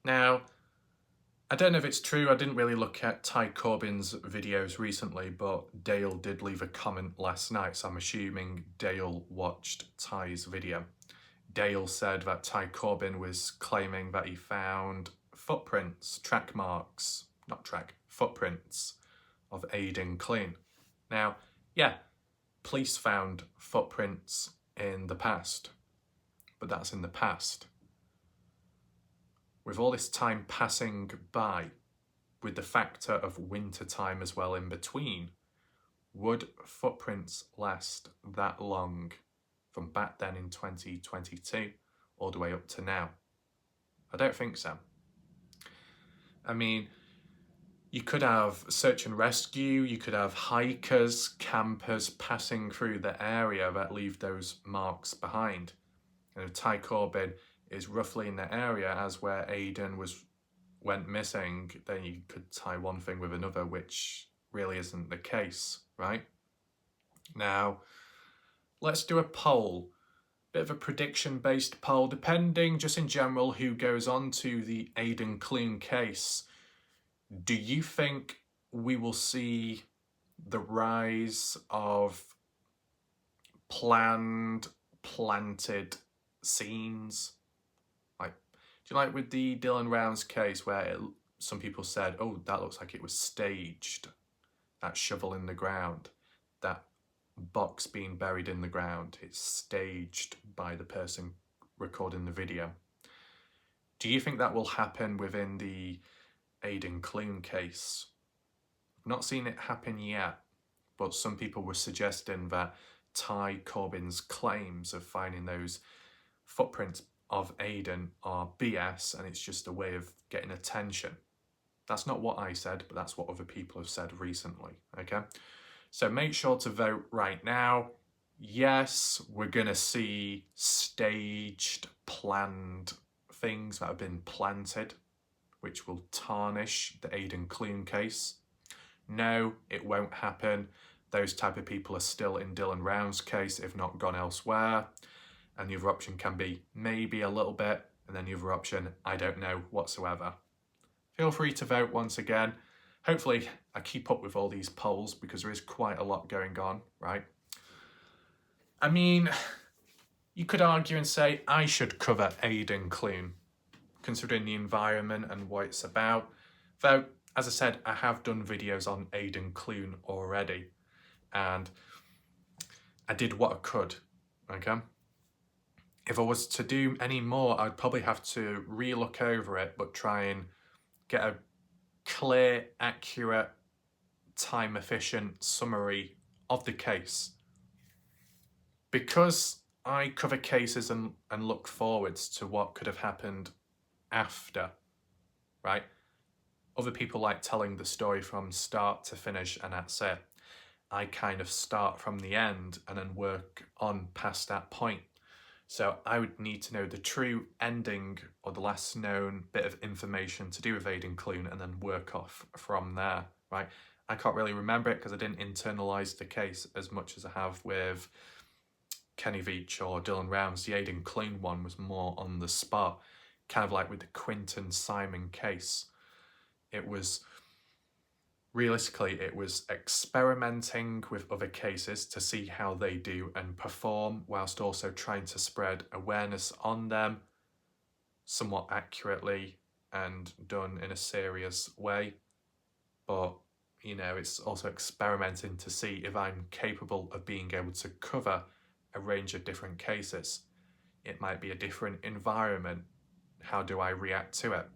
Now, I don't know if it's true, I didn't really look at Ty Corbin's videos recently, but Dale did leave a comment last night, so I'm assuming Dale watched Ty's video. Dale said that Ty Corbin was claiming that he found footprints of Aidan Clune. Now, yeah, police found footprints in the past, but that's in the past. with all this time passing by, with the factor of winter time as well in between, would footprints last that long from back then in 2022 all the way up to now? I don't think so. I mean, you could have search and rescue, you could have hikers, campers passing through the area that leave those marks behind. And if Ty Corbin is roughly in the area as where Aidan went missing, then you could tie one thing with another, which really isn't the case, right? Now, let's do a poll. Bit of a prediction-based poll, depending just in general who goes on to the Aidan Clune case. Do you think we will see the rise of planted scenes? Like, do you like with the Dylan Rounds case where some people said, oh, that looks like it was staged, that shovel in the ground, that box being buried in the ground, it's staged by the person recording the video. Do you think that will happen within the Aidan Clune case? I've not seen it happen yet, but some people were suggesting that Ty Corbin's claims of finding those footprints of Aidan are BS and it's just a way of getting attention. That's not what I said, but that's what other people have said recently, okay? So make sure to vote right now. Yes, we're gonna see staged, planned things that have been planted, which will tarnish the Aidan Clune case. No, it won't happen. Those type of people are still in Dylan Rounds' case, if not gone elsewhere. And the other option can be maybe a little bit, and then the other option, I don't know whatsoever. Feel free to vote once again. Hopefully I keep up with all these polls because there is quite a lot going on, right? I mean, you could argue and say I should cover Aidan Clune, considering the environment and what it's about. Though, as I said, I have done videos on Aidan Clune already, and I did what I could, okay? If I was to do any more, I'd probably have to re-look over it, but try and get a clear, accurate, time-efficient summary of the case. Because I cover cases and look forwards to what could have happened after, right? Other people like telling the story from start to finish and that's it. I kind of start from the end and then work on past that point. So I would need to know the true ending or the last known bit of information to do with Aidan Clune and then work off from there, right? I can't really remember it because I didn't internalise the case as much as I have with Kenny Veach or Dylan Rounds. The Aidan Clune one was more on the spot, kind of like with the Quinton Simon case. It was, realistically, it was experimenting with other cases to see how they do and perform, whilst also trying to spread awareness on them somewhat accurately and done in a serious way. But, you know, it's also experimenting to see if I'm capable of being able to cover a range of different cases. It might be a different environment. How do I react to it?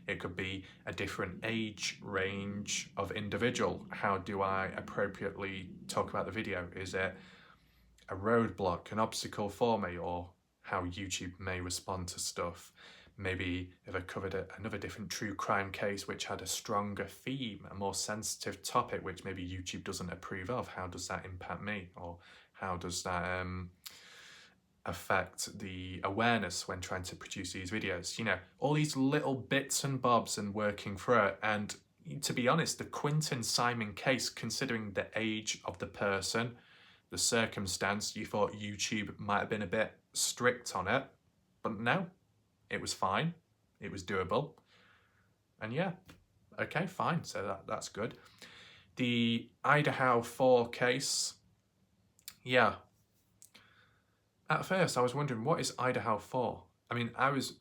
It could be a different age range of individual. How do I appropriately talk about the video? Is it a roadblock, an obstacle for me, or how YouTube may respond to stuff? Maybe if I covered another different true crime case which had a stronger theme, a more sensitive topic which maybe YouTube doesn't approve of, how does that impact me? Or how does that affect the awareness when trying to produce these videos? You know, all these little bits and bobs and working through it. And to be honest, the Quinton Simon case, considering the age of the person, the circumstance, you thought YouTube might have been a bit strict on it, but no, it was fine. It was doable. And yeah, okay, fine. So that's good. The Idaho 4 case, yeah. At first, I was wondering, what is Idaho 4? I mean, I was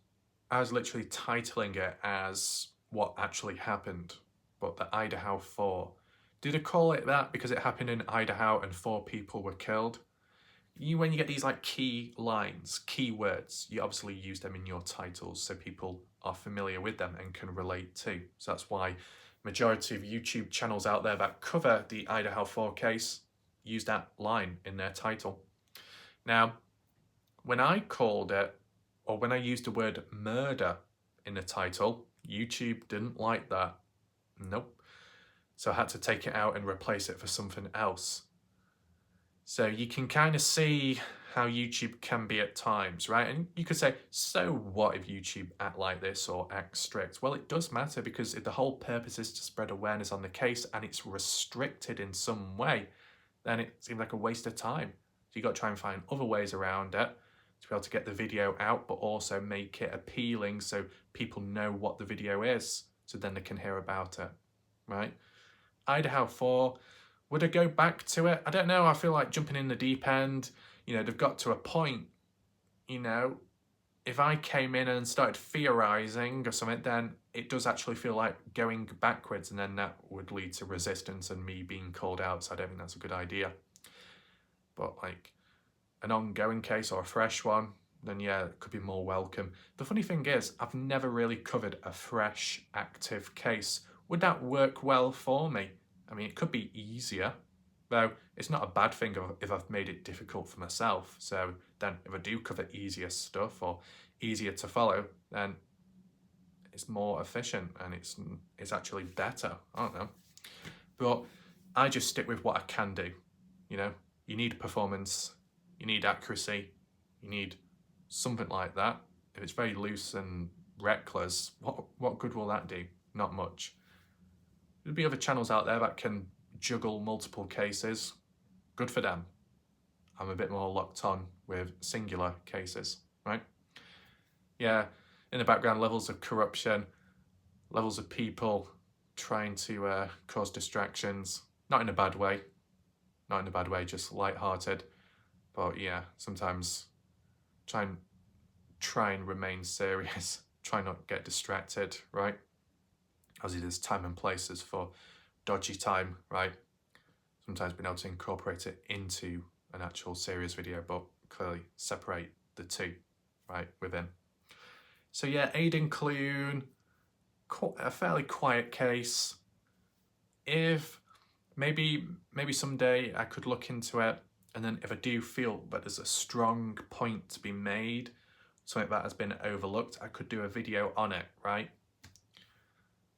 literally titling it as what actually happened, but the Idaho 4. Did I call it that because it happened in Idaho and 4 people were killed? When you get these like key lines, key words, you obviously use them in your titles so people are familiar with them and can relate to. So that's why majority of YouTube channels out there that cover the Idaho 4 case use that line in their title. Now, when I called it, or when I used the word murder in the title, YouTube didn't like that. Nope. So I had to take it out and replace it for something else. So you can kind of see how YouTube can be at times, right? And you could say, so what if YouTube act like this or act strict? Well, it does matter, because if the whole purpose is to spread awareness on the case and it's restricted in some way, then it seems like a waste of time. So you've got to try and find other ways around it to be able to get the video out, but also make it appealing so people know what the video is, so then they can hear about it, right? Idaho 4, would I go back to it? I don't know. I feel like jumping in the deep end. You know, they've got to a point, you know, if I came in and started theorizing or something, then it does actually feel like going backwards, and then that would lead to resistance and me being called out, so I don't think that's a good idea. But like an ongoing case or a fresh one, then yeah, it could be more welcome. The funny thing is, I've never really covered a fresh, active case. Would that work well for me? I mean, it could be easier, though it's not a bad thing if I've made it difficult for myself. So then if I do cover easier stuff or easier to follow, then it's more efficient and it's actually better. I don't know. But I just stick with what I can do. You know, you need performance, you need accuracy, you need something like that. If it's very loose and reckless, what good will that do? Not much. There'll be other channels out there that can juggle multiple cases. Good for them. I'm a bit more locked on with singular cases, right? Yeah, in the background, levels of corruption, levels of people trying to cause distractions. Not in a bad way. Not in a bad way, just light-hearted. But yeah, sometimes try and remain serious. Try not get distracted, right? Obviously, there's time and places for dodgy time, right? Sometimes being able to incorporate it into an actual serious video, but clearly separate the two, right, within. So yeah, Aidan Clune, a fairly quiet case. If maybe someday I could look into it, and then if I do feel that there's a strong point to be made, something that has been overlooked, I could do a video on it, right?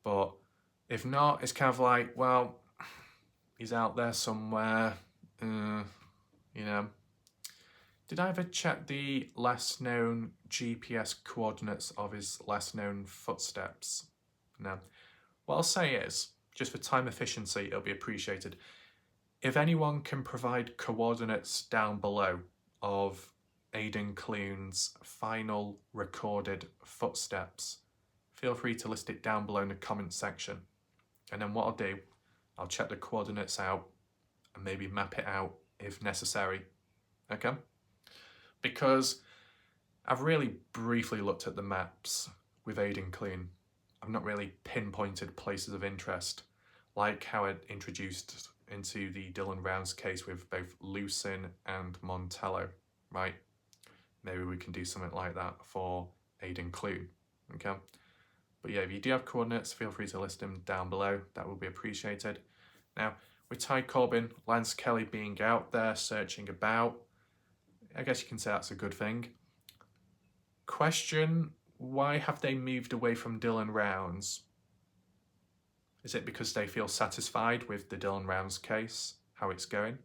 But if not, it's kind of like, well, he's out there somewhere, you know. Did I ever check the last known GPS coordinates of his last known footsteps? No. What I'll say is, just for time efficiency, it'll be appreciated. If anyone can provide coordinates down below of Aidan Clune's final recorded footsteps, feel free to list it down below in the comment section. And then what I'll do, I'll check the coordinates out and maybe map it out if necessary, okay? Because I've really briefly looked at the maps with Aidan Clune. I've not really pinpointed places of interest, like how I introduced into the Dylan Rounds case with both Lucin and Montello, right? Maybe we can do something like that for Aidan Clune, okay? But yeah, if you do have coordinates, feel free to list them down below. That would be appreciated. Now, with Ty Corbin, Lance Kelly being out there searching about, I guess you can say that's a good thing. Question, why have they moved away from Dylan Rounds? Is it because they feel satisfied with the Dylan Rounds case, how it's going?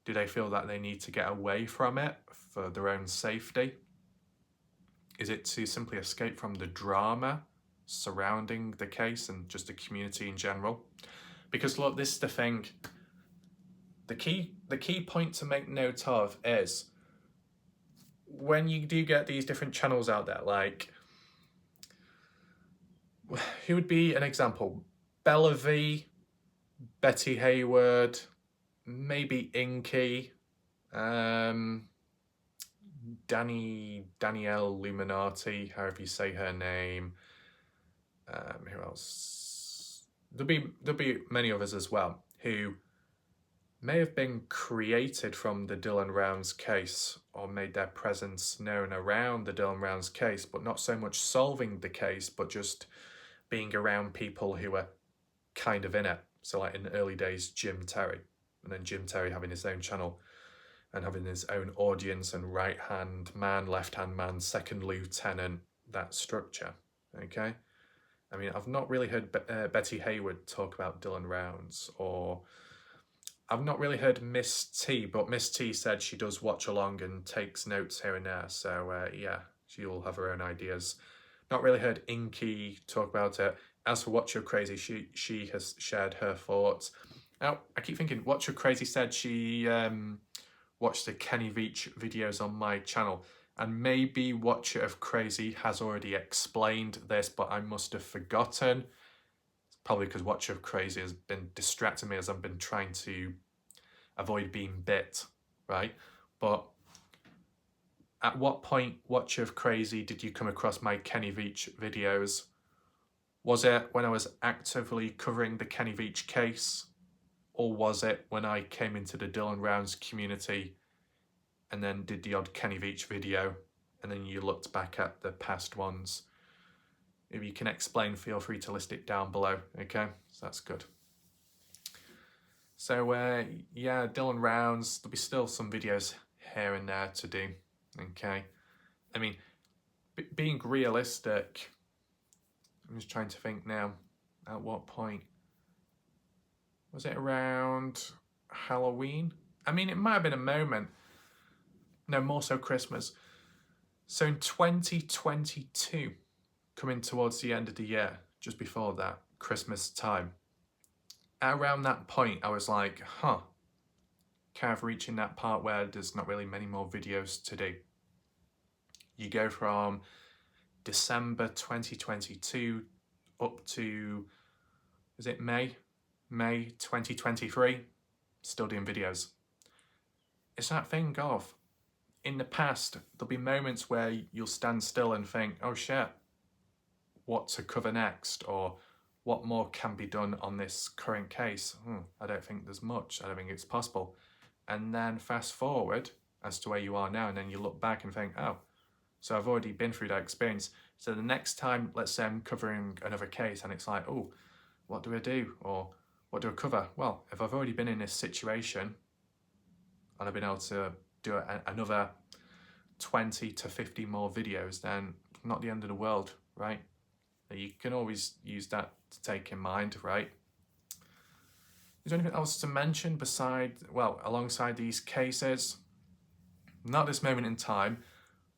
Do they feel that they need to get away from it for their own safety? Is it to simply escape from the drama surrounding the case and just the community in general? Because look, this is the thing. The key point to make note of is when you do get these different channels out there, like, who would be an example? Bella V, Betty Hayward, maybe Inky, Danielle Luminati, however you say her name. Who else? There'll be many others as well who may have been created from the Dylan Rounds case or made their presence known around the Dylan Rounds case, but not so much solving the case, but just being around people who were kind of in it. So like in the early days, Jim Terry, and then Jim Terry having his own channel and having his own audience and right-hand man, left-hand man, second lieutenant, that structure, okay? I mean, I've not really heard Betty Hayward talk about Dylan Rounds, or I've not really heard Miss T, but Miss T said she does watch along and takes notes here and there, so yeah, she'll have her own ideas. Not really heard Inky talk about it. As for Watch Your Crazy, she has shared her thoughts. Now, I keep thinking, Watch Your Crazy said she watched the Kenny Veach videos on my channel, and maybe Watcher of Crazy has already explained this, but I must have forgotten. It's probably because Watcher of Crazy has been distracting me as I've been trying to avoid being bit, right? But at what point, Watcher of Crazy, did you come across my Kenny Veach videos? Was it when I was actively covering the Kenny Veach case? Or was it when I came into the Dylan Rounds community and then did the odd Kenny Veach video, and then you looked back at the past ones? If you can explain, feel free to list it down below, okay? So that's good. So yeah, Dylan Rounds, there'll be still some videos here and there to do, okay? I mean, being realistic, I'm just trying to think now, at what point? Was it around Halloween? I mean, it might have been a moment. No, more so Christmas. So in 2022, coming towards the end of the year, just before that, Christmas time, at around that point, I was like, kind of reaching that part where there's not really many more videos to do. You go from December 2022 up to, is it May 2023, still doing videos. It's that thing of, in the past, there'll be moments where you'll stand still and think, oh shit, what to cover next, or what more can be done on this current case? I don't think there's much, I don't think it's possible. And then fast forward as to where you are now, and then you look back and think, oh, so I've already been through that experience. So the next time, let's say I'm covering another case and it's like, oh, what do I do? Or what do I cover? Well, if I've already been in this situation and I've been able to do another 20 to 50 more videos, then not the end of the world, right? You can always use that to take in mind, right? Is there anything else to mention alongside these cases? Not at this moment in time.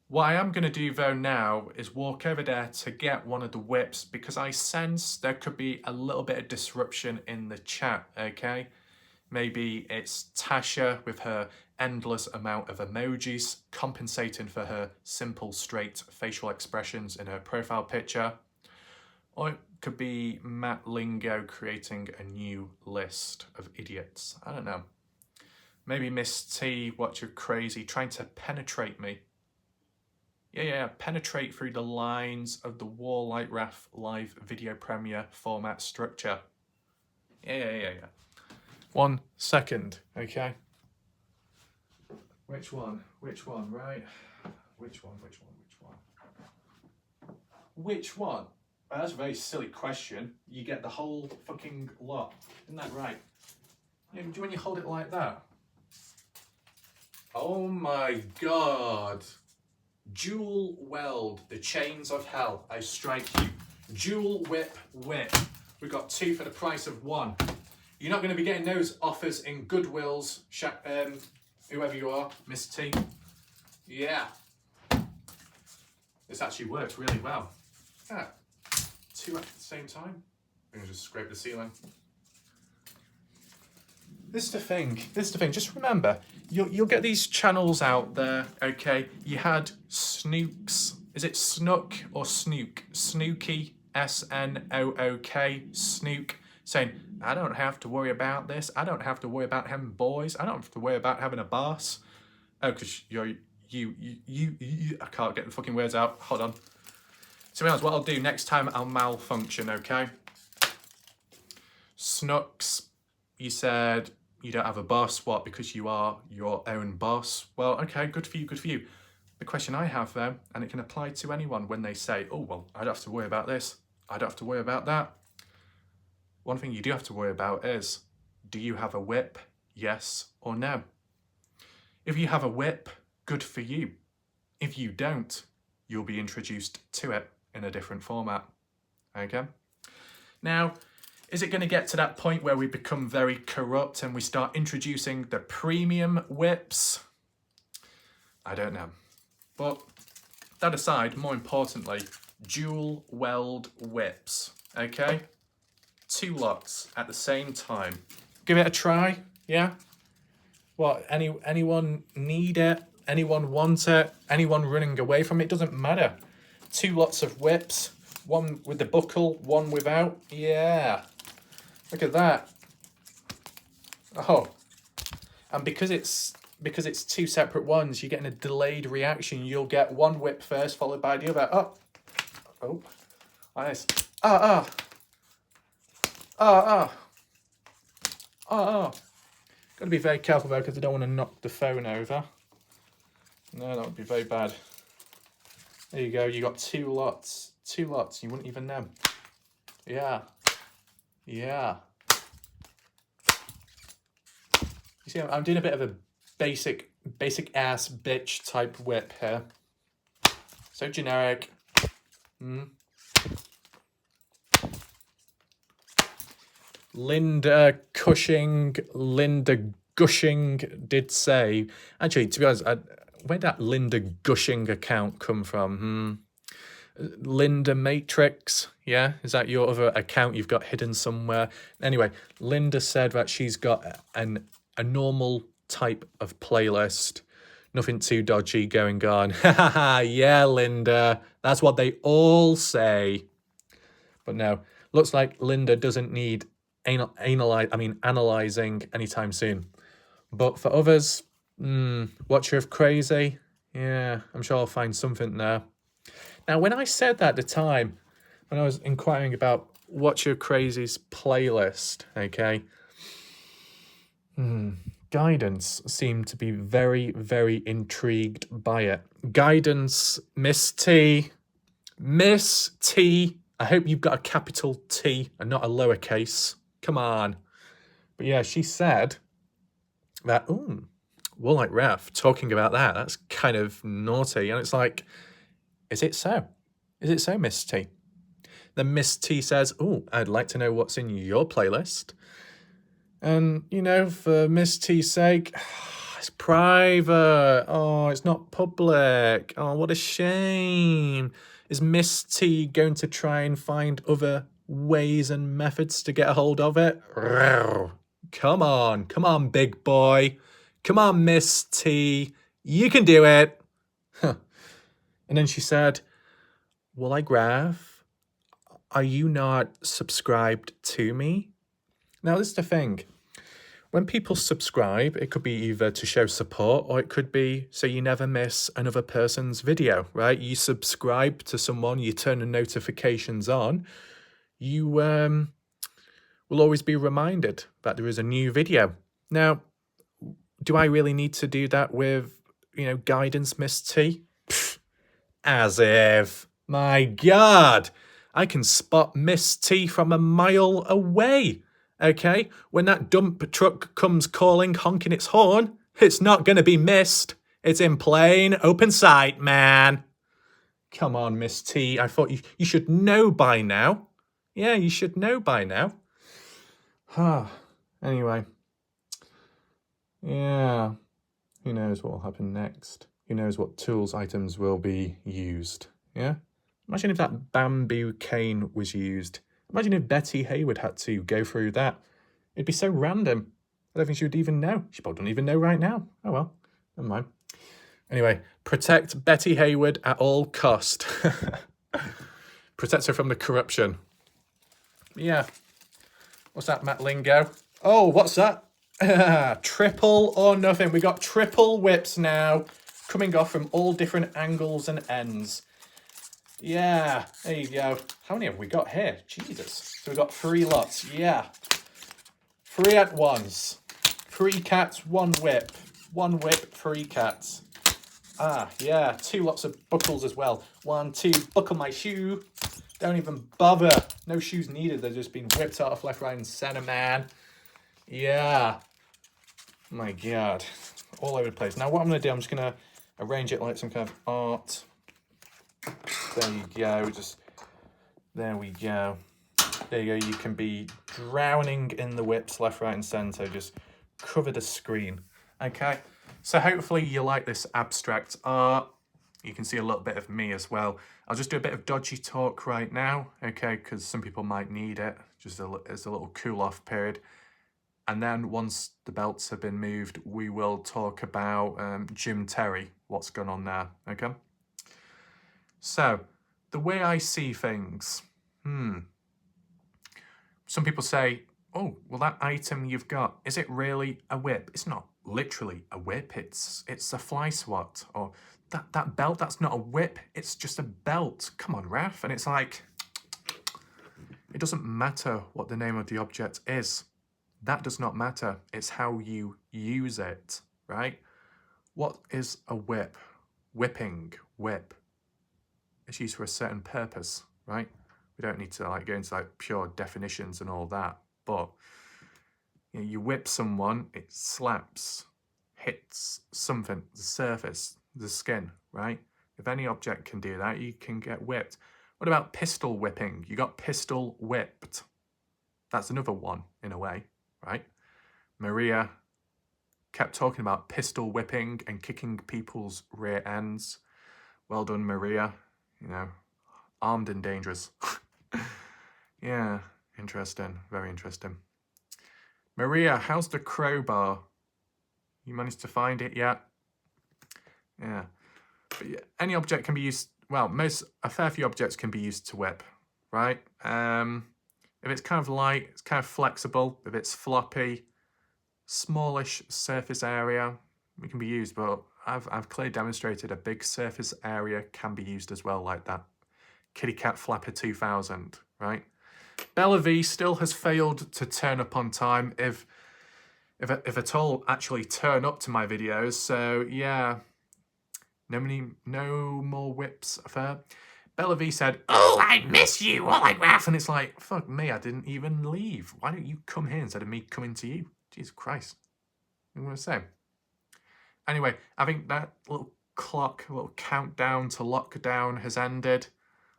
What I am going to do though now is walk over there to get one of the whips, because I sense there could be a little bit of disruption in the chat, okay? Maybe it's Tasha with her endless amount of emojis compensating for her simple, straight facial expressions in her profile picture. Or it could be Matt Lingo creating a new list of idiots. I don't know. Maybe Miss T, Watch Your Crazy, trying to penetrate me. Yeah, penetrate through the lines of the War Light Raf live video premiere format structure. Yeah. 1 second, okay? Which one, right? Which one? Well, that's a very silly question. You get the whole fucking lot. Isn't that right? Yeah, when you hold it like that. Oh my God. Dual weld, the chains of hell. I strike you. Dual whip. We've got 2 for the price of 1. You're not going to be getting those offers in Goodwills, whoever you are, Miss T. Yeah. This actually works really well. 2 at the same time. I'm going to just scrape the ceiling. This is the thing. Just remember, you'll get these channels out there, okay? You had Snooks. Is it Snook or Snook? Snooky, S-N-O-O-K, Snook, saying, I don't have to worry about this. I don't have to worry about having boys. I don't have to worry about having a boss. Oh, because you, I can't get the fucking words out. Hold on. To be honest, what I'll do next time, I'll malfunction, okay? Snooks, you said, You don't have a boss. What? Because you are your own boss. Well, okay, good for you, good for you. The question I have though, and it can apply to anyone when they say, oh, well, I don't have to worry about this. I don't have to worry about that. One thing you do have to worry about is, do you have a whip? Yes or no? If you have a whip, good for you. If you don't, you'll be introduced to it in a different format. Okay? Now, is it going to get to that point where we become very corrupt and we start introducing the premium whips? I don't know. But that aside, more importantly, dual weld whips. Okay? 2 lots at the same time. Give it a try, yeah? What, anyone need it? Anyone want it? Anyone running away from it? Doesn't matter. 2 lots of whips. One with the buckle, one without. Yeah. Look at that. Oh. And because it's 2 separate ones, you're getting a delayed reaction. You'll get one whip first, followed by the other. Oh. Oh. Nice. Ah. Got to be very careful though, because I don't want to knock the phone over. No, that would be very bad. There you go. You got 2 lots. 2 lots. You wouldn't even know. Yeah. Yeah. You see, I'm doing a bit of a basic ass bitch type whip here. So generic. Linda Gushing did say, actually, to be honest, where did that Linda Gushing account come from? Linda Matrix, yeah? Is that your other account you've got hidden somewhere? Anyway, Linda said that she's got a normal type of playlist. Nothing too dodgy going on. Yeah, Linda. That's what they all say. But no, looks like Linda doesn't need analyzing anytime soon. But for others, watcher of crazy, yeah, I'm sure I'll find something there. Now, when I said that at the time, when I was inquiring about watcher of crazy's playlist, okay, Guidance seemed to be very, very intrigued by it. Guidance, Miss T, I hope you've got a capital T and not a lowercase. Come on. But yeah, she said that, well, like Ref, talking about that, that's kind of naughty. And it's like, is it so? Is it so, Miss T? Then Miss T says, I'd like to know what's in your playlist. And, for Miss T's sake, it's private. Oh, it's not public. Oh, what a shame. Is Miss T going to try and find other ways and methods to get a hold of it? Come on, big boy. Come on, Miss T. You can do it. Huh. And then she said, well, Graf, are you not subscribed to me? Now, this is the thing. When people subscribe, it could be either to show support or it could be so you never miss another person's video, right? You subscribe to someone, you turn the notifications on, you will always be reminded that there is a new video. Now, do I really need to do that with, Guidance, Miss T? Pfft, as if. My God, I can spot Miss T from a mile away. Okay, when that dump truck comes calling, honking its horn, it's not going to be missed. It's in plain open sight, man. Come on, Miss T. I thought you should know by now. Yeah, you should know by now. Anyway. Yeah. Who knows what will happen next? Who knows what tools items will be used? Yeah? Imagine if that bamboo cane was used. Imagine if Betty Hayward had to go through that. It'd be so random. I don't think she would even know. She probably doesn't even know right now. Oh well, never mind. Anyway, protect Betty Hayward at all cost. Protect her from the corruption. Yeah. What's that, Matt Lingo? Oh, what's that? Triple or nothing. We got triple whips now, coming off from all different angles and ends. Yeah, there you go. How many have we got here? Jesus. So we've got 3 lots. Yeah. 3 at once. 3 cats, 1 whip. 1 whip, 3 cats. Ah, yeah, 2 lots of buckles as well. 1, 2, buckle my shoe. Don't even bother. No shoes needed. They're just being whipped out of left, right, and center, man. Yeah. My God. All over the place. Now, what I'm going to do, I'm just going to arrange it like some kind of art. There you go. There we go. There you go. You can be drowning in the whips left, right, and center. Just cover the screen. Okay. So hopefully you like this abstract art. You can see a little bit of me as well. I'll just do a bit of dodgy talk right now, okay, because some people might need it, just as a little cool-off period. And then once the belts have been moved, we will talk about Jim Terry, what's going on there, okay? So, the way I see things, some people say, oh, well, that item you've got, is it really a whip? It's not literally a whip, it's a fly swat, or that belt, that's not a whip, it's just a belt. Come on, Raf. And it's like, it doesn't matter what the name of the object is. That does not matter. It's how you use it, right? What is a whip? Whipping, whip. It's used for a certain purpose, right? We don't need to like go into like pure definitions and all that, but you know, you whip someone, it slaps, hits something, the surface, the skin, right? If any object can do that, you can get whipped. What about pistol whipping? You got pistol whipped. That's another one in a way, right? Maria kept talking about pistol whipping and kicking people's rear ends. Well done, Maria. You know, armed and dangerous. Yeah, interesting. Very interesting. Maria, how's the crowbar? You managed to find it yet? Yeah. But yeah, any object can be used, well, a fair few objects can be used to whip, right? If it's kind of light, it's kind of flexible. If it's floppy, smallish surface area, it can be used, but I've clearly demonstrated a big surface area can be used as well, like that Kitty Cat Flapper 2000, right? Bella V still has failed to turn up on time, if at all actually turn up to my videos, so yeah, no more whips for her. Bella V said, oh, I miss you, all like that, and it's like, fuck me, I didn't even leave. Why don't you come here instead of me coming to you? Jesus Christ. I'm going to say. Anyway, I think that little clock, a little countdown to lockdown has ended.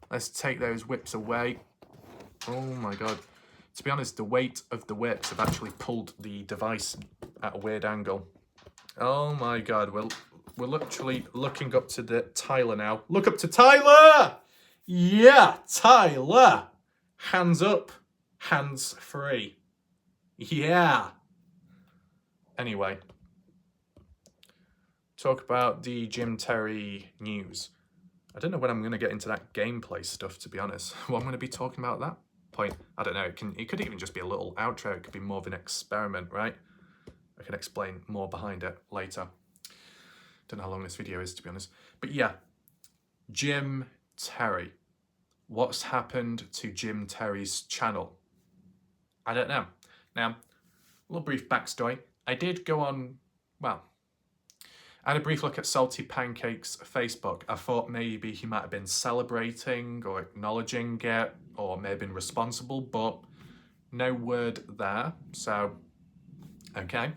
Let's take those whips away. Oh my God. To be honest, the weight of the whips have actually pulled the device at a weird angle. Oh my God, we're literally looking up to the Tyler now. Look up to Tyler! Yeah, Tyler! Hands up, hands free. Yeah. Anyway, talk about the Jim Terry news. I don't know when I'm going to get into that gameplay stuff, to be honest. What I'm going to be talking about at that point, I don't know. It could even just be a little outro. It could be more of an experiment, right? I can explain more behind it later. Don't know how long this video is, to be honest. But yeah, Jim Terry. What's happened to Jim Terry's channel? I don't know. Now, a little brief backstory. I did go on, well, I had a brief look at Salty Pancake's Facebook. I thought maybe he might have been celebrating or acknowledging it, or may have been responsible, but no word there. So, okay.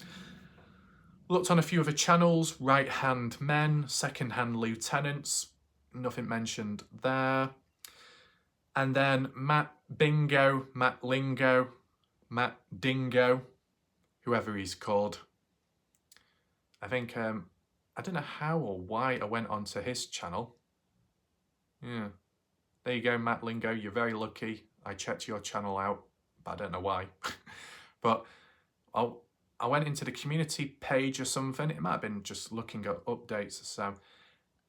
Looked on a few other channels, Right Hand Men, Second Hand Lieutenants, nothing mentioned there. And then Matt Bingo, Matt Lingo, Matt Dingo, whoever he's called. I think, I don't know how or why I went onto his channel. Yeah. There you go, Matt Lingo, you're very lucky. I checked your channel out, but I don't know why. But I went into the community page or something. It might have been just looking at updates or so.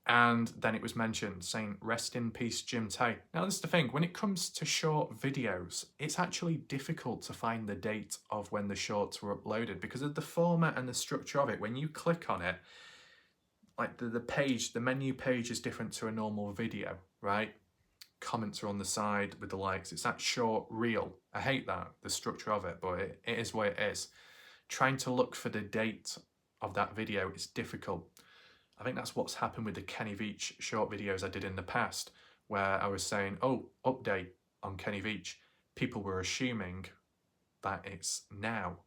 And then it was mentioned saying, rest in peace, Jim Terry. Now, this is the thing. When it comes to short videos, it's actually difficult to find the date of when the shorts were uploaded because of the format and the structure of it. When you click on it, like the menu page is different to a normal video, right? Comments are on the side with the likes. It's that short reel. I hate that, the structure of it, but it is what it is. trying to look for the date of that video is difficult. I think that's what's happened with the Kenny Veach short videos I did in the past, where I was saying, oh, update on Kenny Veach. People were assuming that it's now,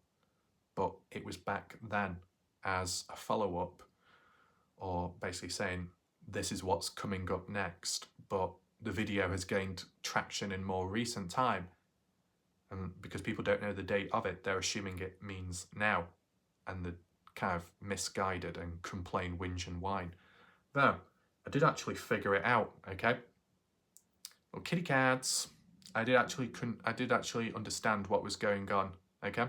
but it was back then as a follow-up, or basically saying this is what's coming up next, but the video has gained traction in more recent time, and because people don't know the date of it, they're assuming it means now, and they're kind of misguided and complain, whinge and whine. Though I did actually figure it out, okay? Well, kitty cats, I did actually understand what was going on, okay?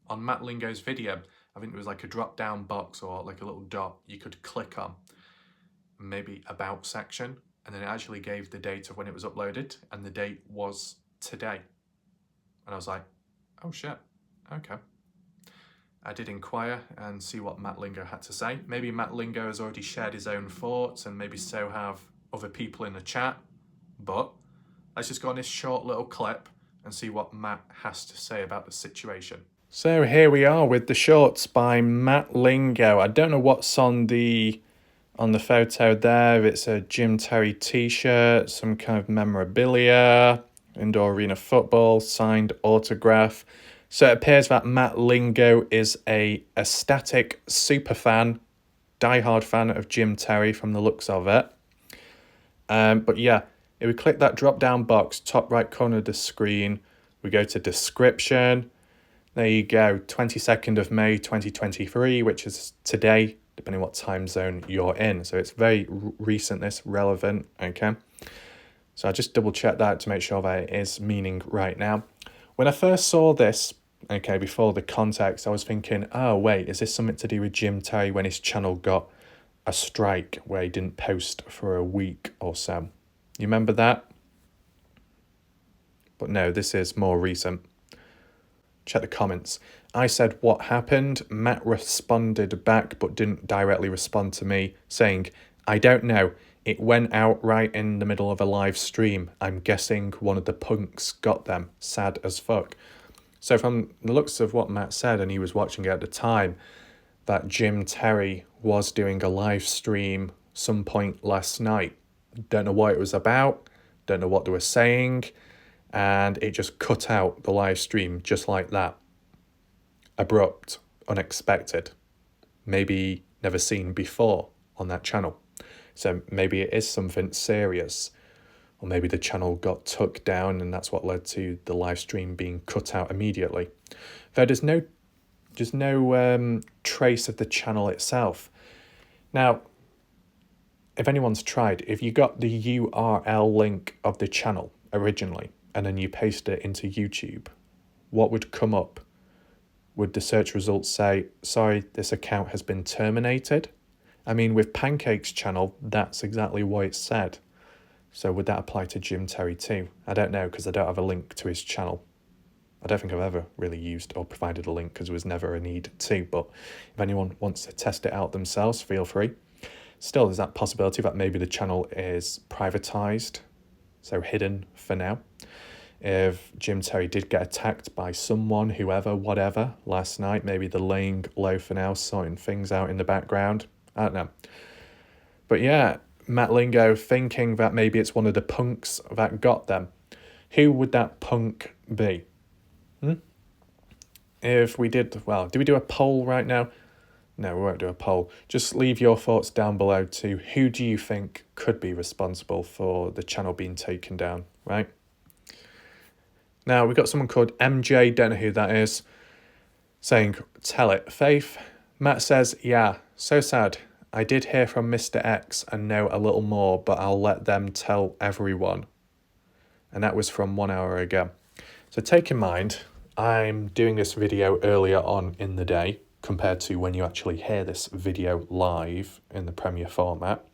On Matt Lingo's video, I think there was like a drop down box or like a little dot you could click on, maybe about section, and then it actually gave the date of when it was uploaded, and the date was today. And I was like, oh shit, okay. I did inquire and see what Matt Lingo had to say. Maybe Matt Lingo has already shared his own thoughts, and maybe so have other people in the chat, but let's just go on this short little clip and see what Matt has to say about the situation. So here we are with the shorts by Matt Lingo. I don't know what's on the photo there. It's a Jim Terry t-shirt, some kind of memorabilia, indoor arena football, signed autograph. So it appears that Matt Lingo is a ecstatic super fan, diehard fan of Jim Terry from the looks of it. But yeah, if we click that drop down box, top right corner of the screen, we go to description. There you go, 22nd of May 2023, which is today, depending what time zone you're in. So it's very recent, this relevant, okay? So I just double check that to make sure that it is meaning right now. When I first saw this, okay, before the context, I was thinking, oh wait, is this something to do with Jim Terry when his channel got a strike where he didn't post for a week or so? You remember that? But no, this is more recent. Check the comments. I said what happened. Matt responded back but didn't directly respond to me, saying, I don't know. It went out right in the middle of a live stream. I'm guessing one of the punks got them. Sad as fuck. So from the looks of what Matt said, and he was watching it at the time, that Jim Terry was doing a live stream some point last night. Don't know what it was about. Don't know what they were saying. And it just cut out the live stream just like that. Abrupt, unexpected, maybe never seen before on that channel. So maybe it is something serious, or maybe the channel got took down and that's what led to the live stream being cut out immediately. There's no trace of the channel itself. Now, if anyone's tried, if you got the URL link of the channel originally, and then you paste it into YouTube, what would come up? Would the search results say, sorry, this account has been terminated? I mean, with Pancake's channel, that's exactly what it said. So would that apply to Jim Terry too? I don't know, because I don't have a link to his channel. I don't think I've ever really used or provided a link because there was never a need to, but if anyone wants to test it out themselves, feel free. Still, there's that possibility that maybe the channel is privatized, so hidden for now. If Jim Terry did get attacked by someone, whoever, whatever, last night, maybe they're laying low for now, sorting things out in the background. I don't know. But yeah, Matt Lingo thinking that maybe it's one of the punks that got them. Who would that punk be? If we did, well, do we do a poll right now? No, we won't do a poll. Just leave your thoughts down below too. Who do you think could be responsible for the channel being taken down, right? Now, we've got someone called MJ, don't know who that is, saying, tell it, Faith. Matt says, yeah, so sad. I did hear from Mr. X and know a little more, but I'll let them tell everyone. And that was from 1 hour ago. So take in mind, I'm doing this video earlier on in the day compared to when you actually hear this video live in the Premiere format.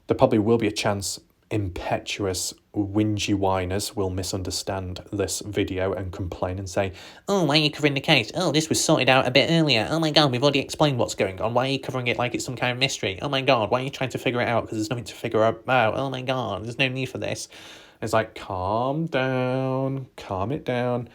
There probably will be a chance impetuous whingy whiners will misunderstand this video and complain and say, oh, why are you covering the case? Oh, this was sorted out a bit earlier. Oh my god, we've already explained what's going on. Why are you covering it like it's some kind of mystery? Oh my god, why are you trying to figure it out because there's nothing to figure out? Oh my god, there's no need for this. It's like, calm down, calm it down.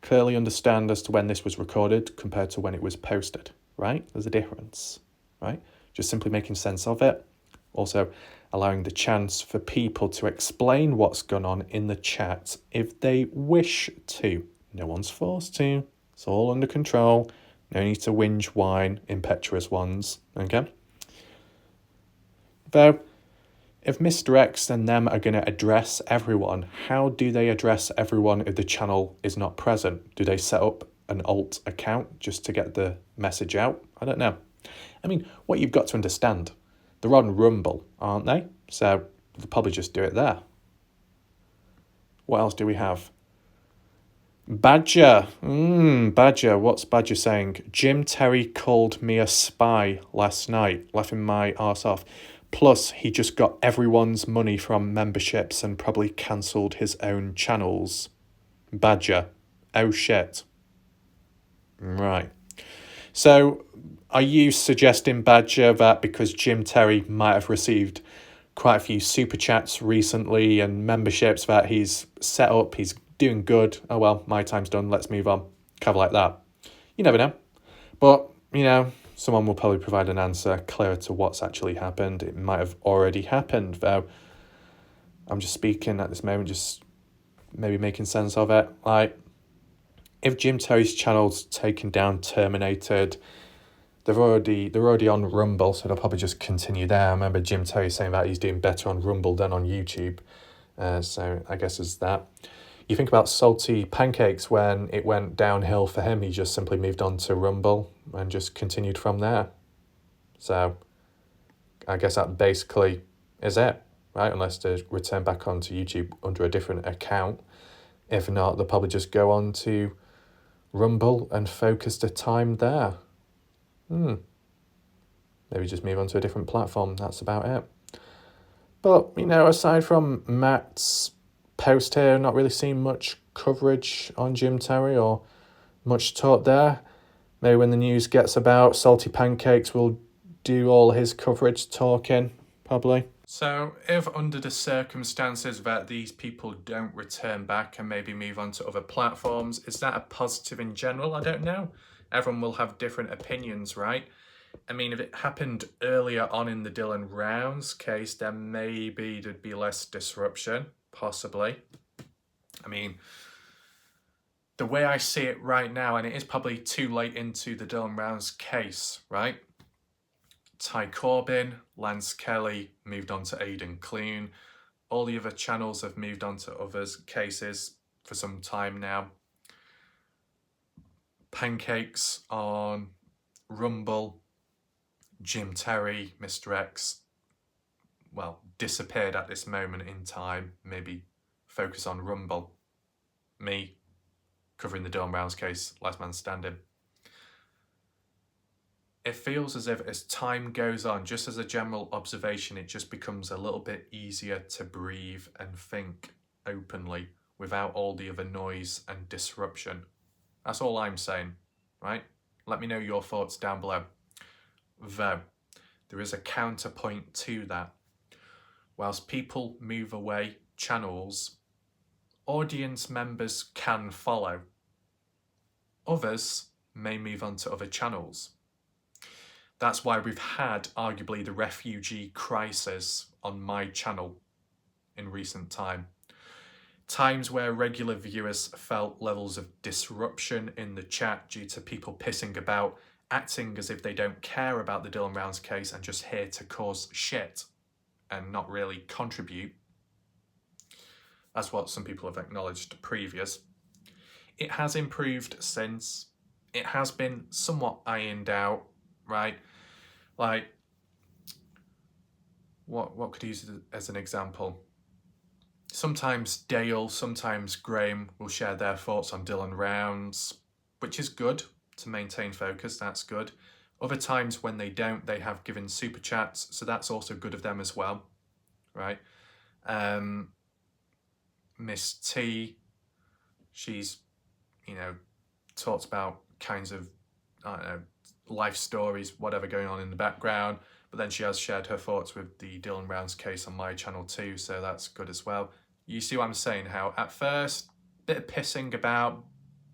clearly understand as to when this was recorded compared to when it was posted, right? There's a difference, right? Just simply making sense of it. Also, allowing the chance for people to explain what's gone on in the chat if they wish to. No one's forced to. It's all under control. No need to whinge, whine, impetuous ones, okay? Though, if Mr. X and them are going to address everyone, how do they address everyone if the channel is not present? Do they set up an alt account just to get the message out? I don't know. I mean, what you've got to understand, they're on Rumble, aren't they? So they'll probably just do it there. What else do we have? Badger. Badger. What's Badger saying? Jim Terry called me a spy last night, laughing my arse off. Plus, he just got everyone's money from memberships and probably cancelled his own channels. Badger. Oh shit. Right. So, are you suggesting, Badger, that because Jim Terry might have received quite a few super chats recently and memberships that he's set up, he's doing good, oh well, my time's done, let's move on, kind of like that? You never know. But, someone will probably provide an answer clearer to what's actually happened. It might have already happened, though. I'm just speaking at this moment, just maybe making sense of it. Like, if Jim Terry's channel's taken down, terminated, they're already on Rumble, so they'll probably just continue there. I remember Jim Terry saying that he's doing better on Rumble than on YouTube. So I guess it's that. You think about Salty Pancakes, when it went downhill for him, he just simply moved on to Rumble and just continued from there. So I guess that basically is it, right? Unless they return back onto YouTube under a different account. If not, they'll probably just go on to Rumble and focus the time there. Maybe just move on to a different platform. That's about it. But, aside from Matt's post here, not really seeing much coverage on Jim Terry or much talk there. Maybe when the news gets about, Salty Pancakes will do all his coverage talking, probably. So, if under the circumstances that these people don't return back and maybe move on to other platforms, is that a positive in general? I don't know. Everyone will have different opinions, right? I mean, if it happened earlier on in the Dylan Rounds case, then maybe there'd be less disruption, possibly. I mean, the way I see it right now, and it is probably too late into the Dylan Rounds case, right? Ty Corbin, Lance Kelly moved on to Aidan Clune. All the other channels have moved on to others' cases for some time now. Pancakes on Rumble. Jim Terry, Mr. X, well, disappeared at this moment in time. Maybe focus on Rumble. Me, covering the Dylan Rounds case, last man standing. It feels as if as time goes on, just as a general observation, it just becomes a little bit easier to breathe and think openly without all the other noise and disruption. That's all I'm saying, right? Let me know your thoughts down below. Though, there is a counterpoint to that. Whilst people move away channels, audience members can follow. Others may move on to other channels. That's why we've had arguably the refugee crisis on my channel in recent time. Times where regular viewers felt levels of disruption in the chat due to people pissing about, acting as if they don't care about the Dylan Rounds case and just here to cause shit and not really contribute. That's what some people have acknowledged previous. It has improved since. It has been somewhat ironed out, right? Like, what could I use as an example? Sometimes Dale, sometimes Graham will share their thoughts on Dylan Rounds, which is good to maintain focus, that's good. Other times when they don't, they have given super chats, so that's also good of them as well, right? Miss T, she's, talked about kinds of, life stories, whatever going on in the background, but then she has shared her thoughts with the Dylan Rounds case on my channel too, so that's good as well. You see what I'm saying, how at first, bit of pissing about,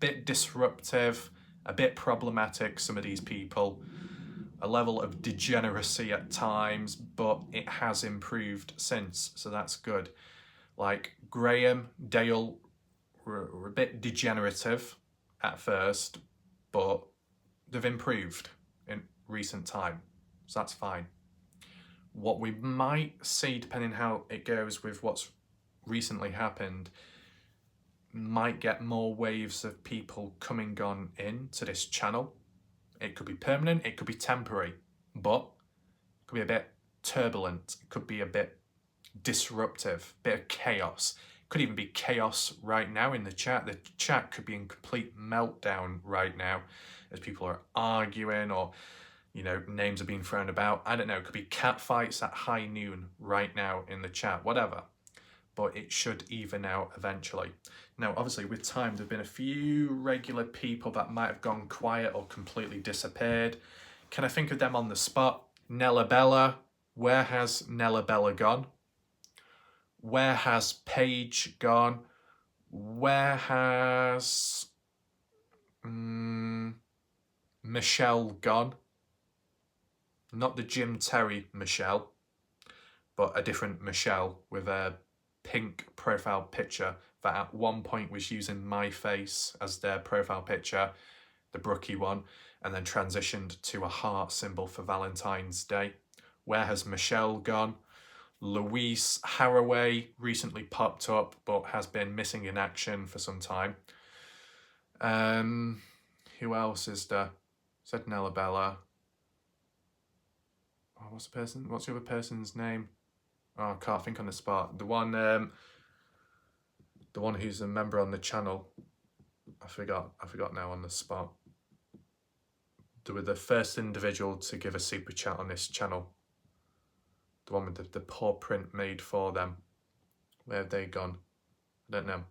bit disruptive, a bit problematic, some of these people, a level of degeneracy at times, but it has improved since, so that's good. Like Graham, Dale were a bit degenerative at first, but they've improved in recent time, so that's fine. What we might see, depending how it goes with what's recently happened, might get more waves of people coming on in to this channel. It could be permanent, it could be temporary, but it could be a bit turbulent, it could be a bit disruptive, a bit of chaos. It could even be chaos right now in the chat. The chat could be in complete meltdown right now as people are arguing, or you know, names are being thrown about. I don't know, it could be cat fights at high noon right now in the chat, whatever. But it should even out eventually. Now, obviously, with time, there have been a few regular people that might have gone quiet or completely disappeared. Can I think of them on the spot? Nella Bella. Where has Nella Bella gone? Where has Paige gone? Where has Michelle gone? Not the Jim Terry Michelle, but a different Michelle with a pink profile picture that at one point was using my face as their profile picture, the Brookie one, and then transitioned to a heart symbol for Valentine's Day. Where has Michelle gone? Louise Haraway recently popped up but has been missing in action for some time. Who else is there? Said Nella Bella. Oh, what's the other person's name? Oh, I can't think on the spot. The one who's a member on the channel. I forgot now on the spot. They were the first individual to give a super chat on this channel. The one with the paw print made for them. Where have they gone? I don't know.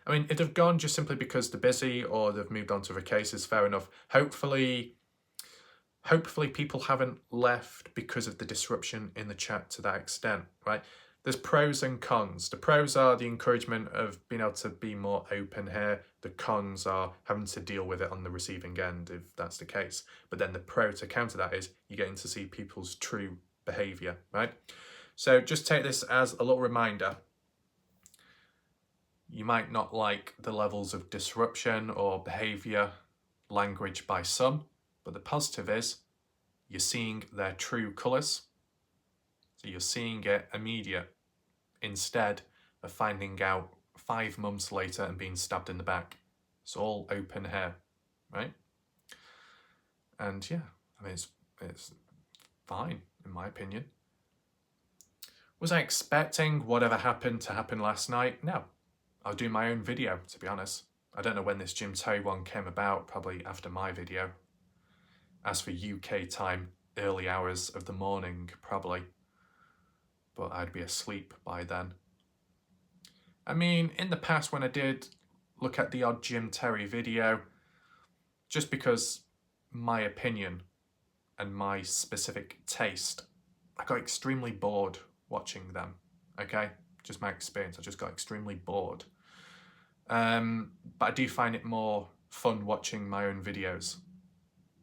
I mean, if they've gone just simply because they're busy or they've moved on to other cases, fair enough. Hopefully people haven't left because of the disruption in the chat to that extent, right? There's pros and cons. The pros are the encouragement of being able to be more open here. The cons are having to deal with it on the receiving end, if that's the case. But then the pro to counter that is you're getting to see people's true behaviour, right? So just take this as a little reminder. You might not like the levels of disruption or behaviour, language by some, but the positive is you're seeing their true colours. So you're seeing it immediate instead of finding out 5 months later and being stabbed in the back. It's all open here, right? And yeah, I mean, it's fine, in my opinion. Was I expecting whatever happened to happen last night? No. I'll do my own video, to be honest. I don't know when this Jim Terry one came about, probably after my video. As for UK time, early hours of the morning, probably. But I'd be asleep by then. I mean, in the past when I did look at the odd Jim Terry video, just because my opinion and my specific taste, I got extremely bored watching them, okay? Just my experience, I just got extremely bored. But I do find it more fun watching my own videos.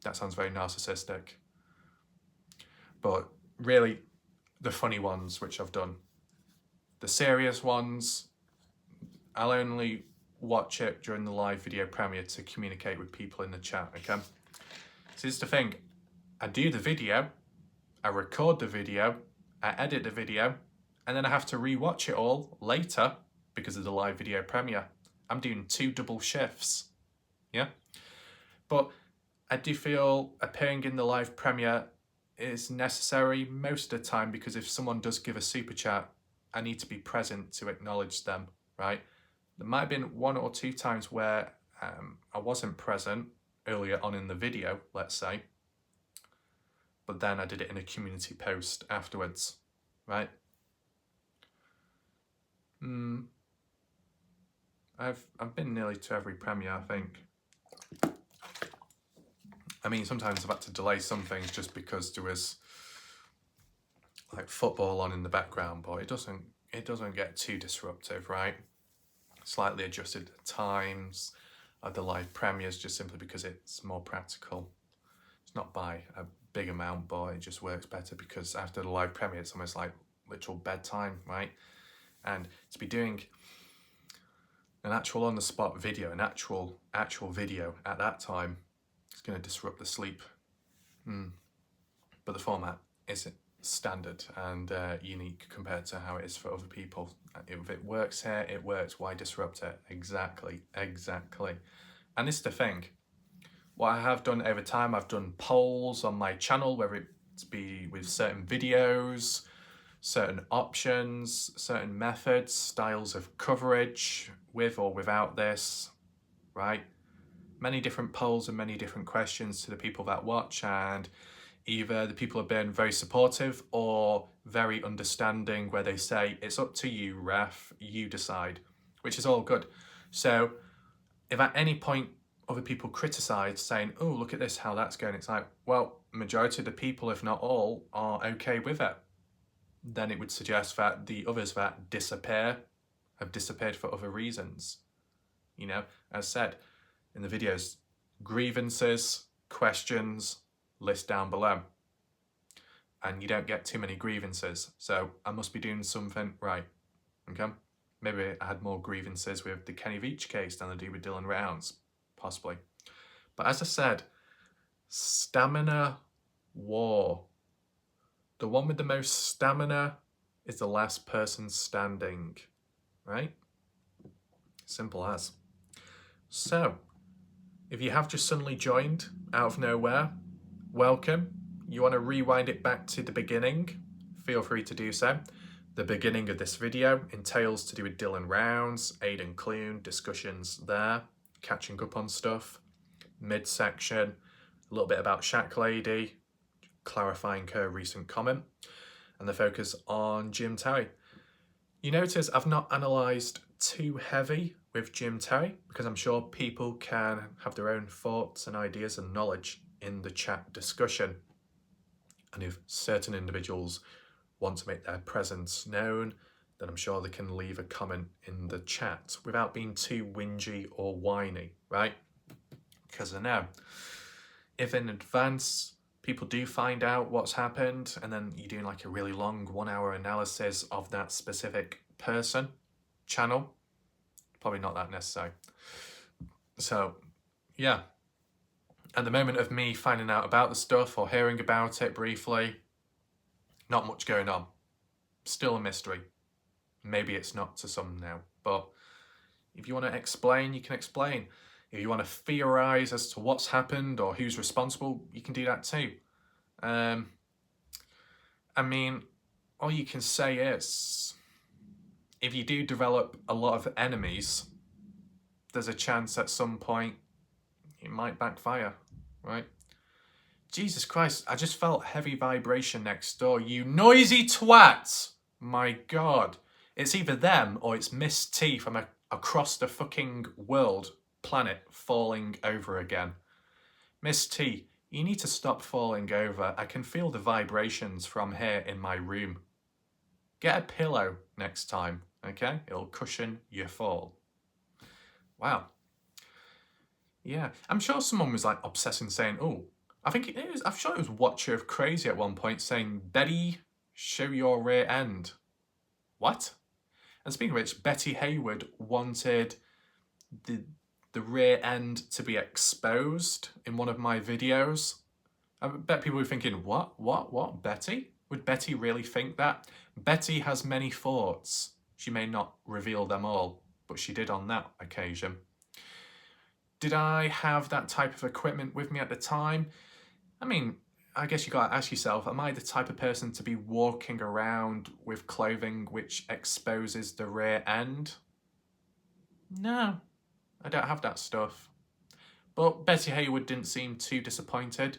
That sounds very narcissistic. But really, the funny ones which I've done. The serious ones, I'll only watch it during the live video premiere to communicate with people in the chat, okay? So here's the thing, I do the video, I record the video, I edit the video, and then I have to re-watch it all later because of the live video premiere. I'm doing 2 double shifts, yeah? But I do feel appearing in the live premiere is necessary most of the time, because if someone does give a super chat, I need to be present to acknowledge them, right? There might have been 1 or 2 times where I wasn't present earlier on in the video, let's say, but then I did it in a community post afterwards, right? I've been nearly to every premiere, I think. I mean, sometimes I've had to delay some things just because there was like football on in the background, but it doesn't get too disruptive, right? Slightly adjusted at times, of the live premieres just simply because it's more practical. It's not by a big amount, but it just works better because after the live premiere, it's almost like literal bedtime, right? And to be doing an actual on-the-spot video, an actual video at that time, it's going to disrupt the sleep. But the format isn't standard and unique compared to how it is for other people. If it works here, it works. Why disrupt it? Exactly. And this is the thing. What I have done over time, I've done polls on my channel, whether it be with certain videos, certain options, certain methods, styles of coverage, with or without this, right? Many different polls and many different questions to the people that watch, and either the people have been very supportive or very understanding, where they say, it's up to you, ref, you decide, which is all good. So if at any point other people criticise, saying, oh, look at this, how that's going, it's like, well, majority of the people, if not all, are okay with it. Then it would suggest that the others that disappear have disappeared for other reasons. You know, as said in the videos, grievances, questions, list down below. And you don't get too many grievances. So I must be doing something right. Okay? Maybe I had more grievances with the Kenny Veach case than I do with Dylan Rounds. Possibly. But as I said, stamina war. The one with the most stamina is the last person standing. Right? Simple as. So, if you have just suddenly joined out of nowhere, welcome. You want to rewind it back to the beginning, feel free to do so. The beginning of this video entails to do with Dylan Rounds, Aidan Clune, discussions there, catching up on stuff. Midsection, a little bit about Shack Lady, clarifying her recent comment, and the focus on Jim Terry. You notice I've not analysed too heavy with Jim Terry because I'm sure people can have their own thoughts and ideas and knowledge in the chat discussion. And if certain individuals want to make their presence known, then I'm sure they can leave a comment in the chat without being too whingy or whiny, right? Because I know if in advance people do find out what's happened and then you're doing like a really long 1 hour analysis of that specific person, channel, probably not that necessary. So yeah, at the moment of me finding out about the stuff or hearing about it briefly, not much going on. Still a mystery. Maybe it's not to some now, but if you want to explain, you can explain. If you want to theorise as to what's happened or who's responsible, you can do that too. I mean, all you can say is, if you do develop a lot of enemies, there's a chance at some point it might backfire, right? Jesus Christ, I just felt heavy vibration next door. You noisy twat! My God. It's either them or it's Miss T from across the fucking world, planet, falling over again. Miss T, you need to stop falling over. I can feel the vibrations from here in my room. Get a pillow next time, okay? It'll cushion your fall. Wow. Yeah, I'm sure someone was like obsessing saying, oh, I'm sure it was Watcher of Crazy at one point saying, Betty, show your rear end. What? And speaking of which, Betty Hayward wanted the rear end to be exposed in one of my videos. I bet people were thinking, what, Betty? Would Betty really think that? Betty has many thoughts. She may not reveal them all, but she did on that occasion. Did I have that type of equipment with me at the time? I mean, I guess you gotta ask yourself, am I the type of person to be walking around with clothing which exposes the rear end? No, I don't have that stuff. But Betty Hayward didn't seem too disappointed.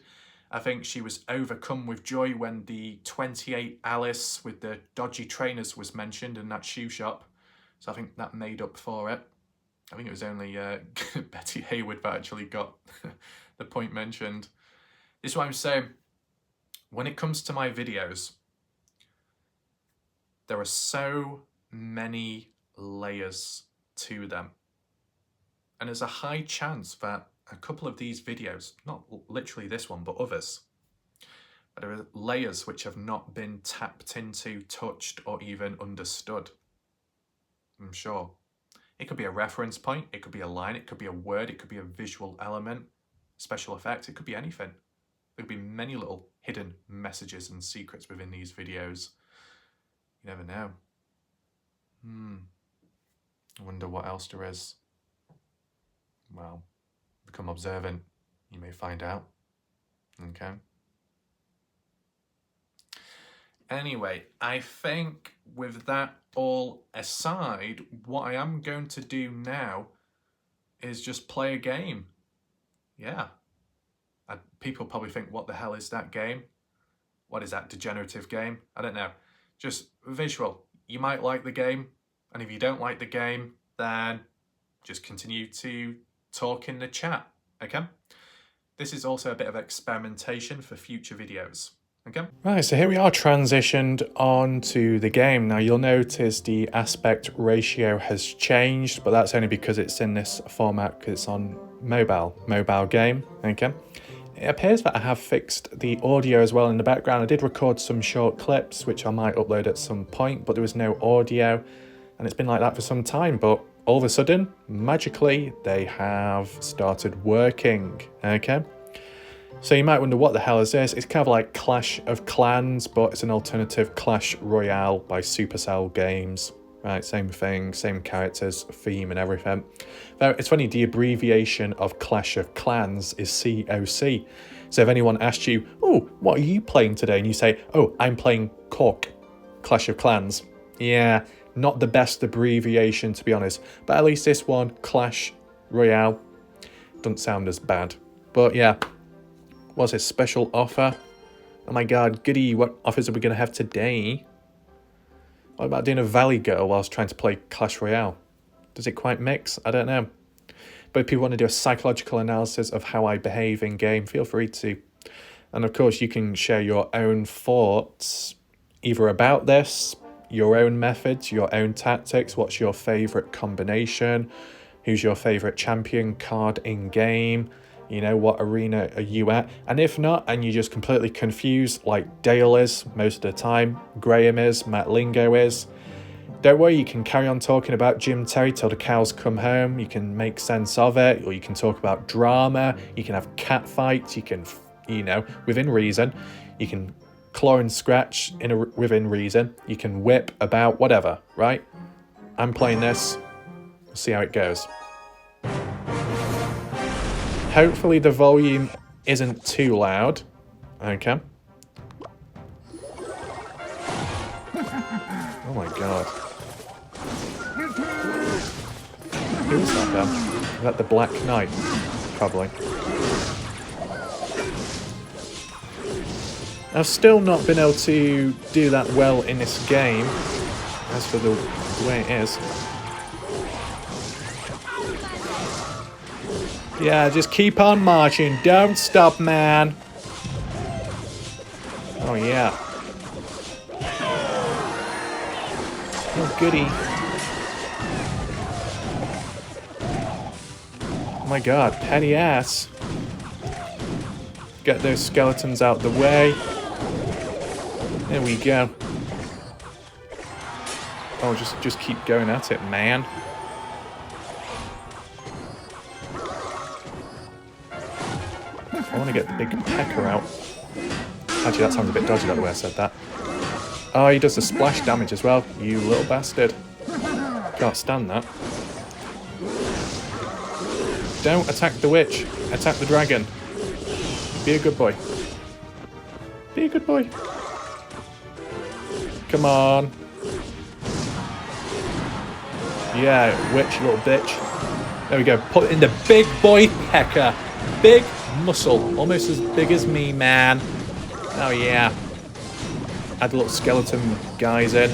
I think she was overcome with joy when the 28 Alice with the dodgy trainers was mentioned in that shoe shop. So I think that made up for it. I think it was only Betty Hayward that actually got the point mentioned. This is what I'm saying. When it comes to my videos, there are so many layers to them. And there's a high chance that a couple of these videos, not literally this one, but others, but there are layers which have not been tapped into, touched, or even understood. I'm sure. It could be a reference point, it could be a line, it could be a word, it could be a visual element, special effects, it could be anything. There could be many little hidden messages and secrets within these videos. You never know. I wonder what else there is. Well, become observant. You may find out. Okay. Anyway, I think with that all aside, what I am going to do now is just play a game. Yeah. People probably think, what the hell is that game? What is that degenerative game? I don't know. Just visual. You might like the game, and if you don't like the game, then just continue to talk in the chat, okay? This is also a bit of experimentation for future videos, okay? Right, so here we are transitioned on to the game. Now you'll notice the aspect ratio has changed, but that's only because it's in this format because it's on mobile game, okay? It appears that I have fixed the audio as well in the background. I did record some short clips, which I might upload at some point, but there was no audio, and it's been like that for some time, but all of a sudden, magically, they have started working, okay? So you might wonder, what the hell is this? It's kind of like Clash of Clans, but it's an alternative Clash Royale by Supercell Games. Right, same thing, same characters, theme and everything. Though it's funny, the abbreviation of Clash of Clans is COC. So if anyone asked you, oh, what are you playing today? And you say, oh, I'm playing Cork, Clash of Clans. Yeah, not the best abbreviation, to be honest. But at least this one, Clash Royale, doesn't sound as bad. But yeah, what's this special offer? Oh my god, goody, what offers are we going to have today? What about doing a Valley Girl whilst trying to play Clash Royale? Does it quite mix? I don't know. But if people want to do a psychological analysis of how I behave in game, feel free to. And of course, you can share your own thoughts, either about this, your own methods, your own tactics. What's your favourite combination? Who's your favourite champion card in game? You know, what arena are you at? And if not, and you're just completely confused, like Dale is most of the time, Graham is, Matt Lingo is, don't worry, you can carry on talking about Jim Terry till the cows come home. You can make sense of it, or you can talk about drama, you can have cat fights, you can, you know, within reason, you can claw and scratch within reason, you can whip about, whatever, right? I'm playing this, we'll see how it goes. Hopefully the volume isn't too loud. Okay. Oh my god. Who is that then? Is that the Black Knight? Probably. I've still not been able to do that well in this game, as for the way it is. Yeah, just keep on marching. Don't stop, man. Oh, yeah. Oh, goody. Oh, my God. Petty ass. Get those skeletons out the way. There we go. Oh, just keep going at it, man. I want to get the big pecker out. Actually, that sounds a bit dodgy, that way I said that. Oh, he does the splash damage as well, you little bastard. Can't stand that. Don't attack the witch. Attack the dragon. Be a good boy. Be a good boy. Come on. Yeah, witch, little bitch. There we go. Put in the big boy pecker. Big muscle. Almost as big as me, man. Oh, yeah. Add little skeleton guys in.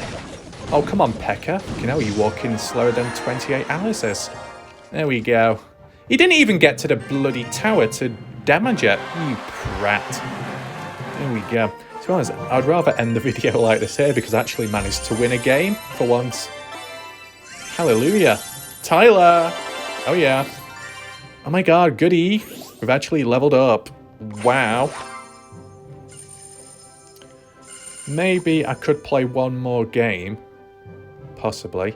Oh, come on, Pecker. You know, you walk in slower than 28 Alice's. There we go. You didn't even get to the bloody tower to damage it. You prat. There we go. To be honest, I'd rather end the video like this here because I actually managed to win a game for once. Hallelujah. Tyler! Oh, yeah. Oh my god, goody. We've actually leveled up. Wow. Maybe I could play one more game. Possibly.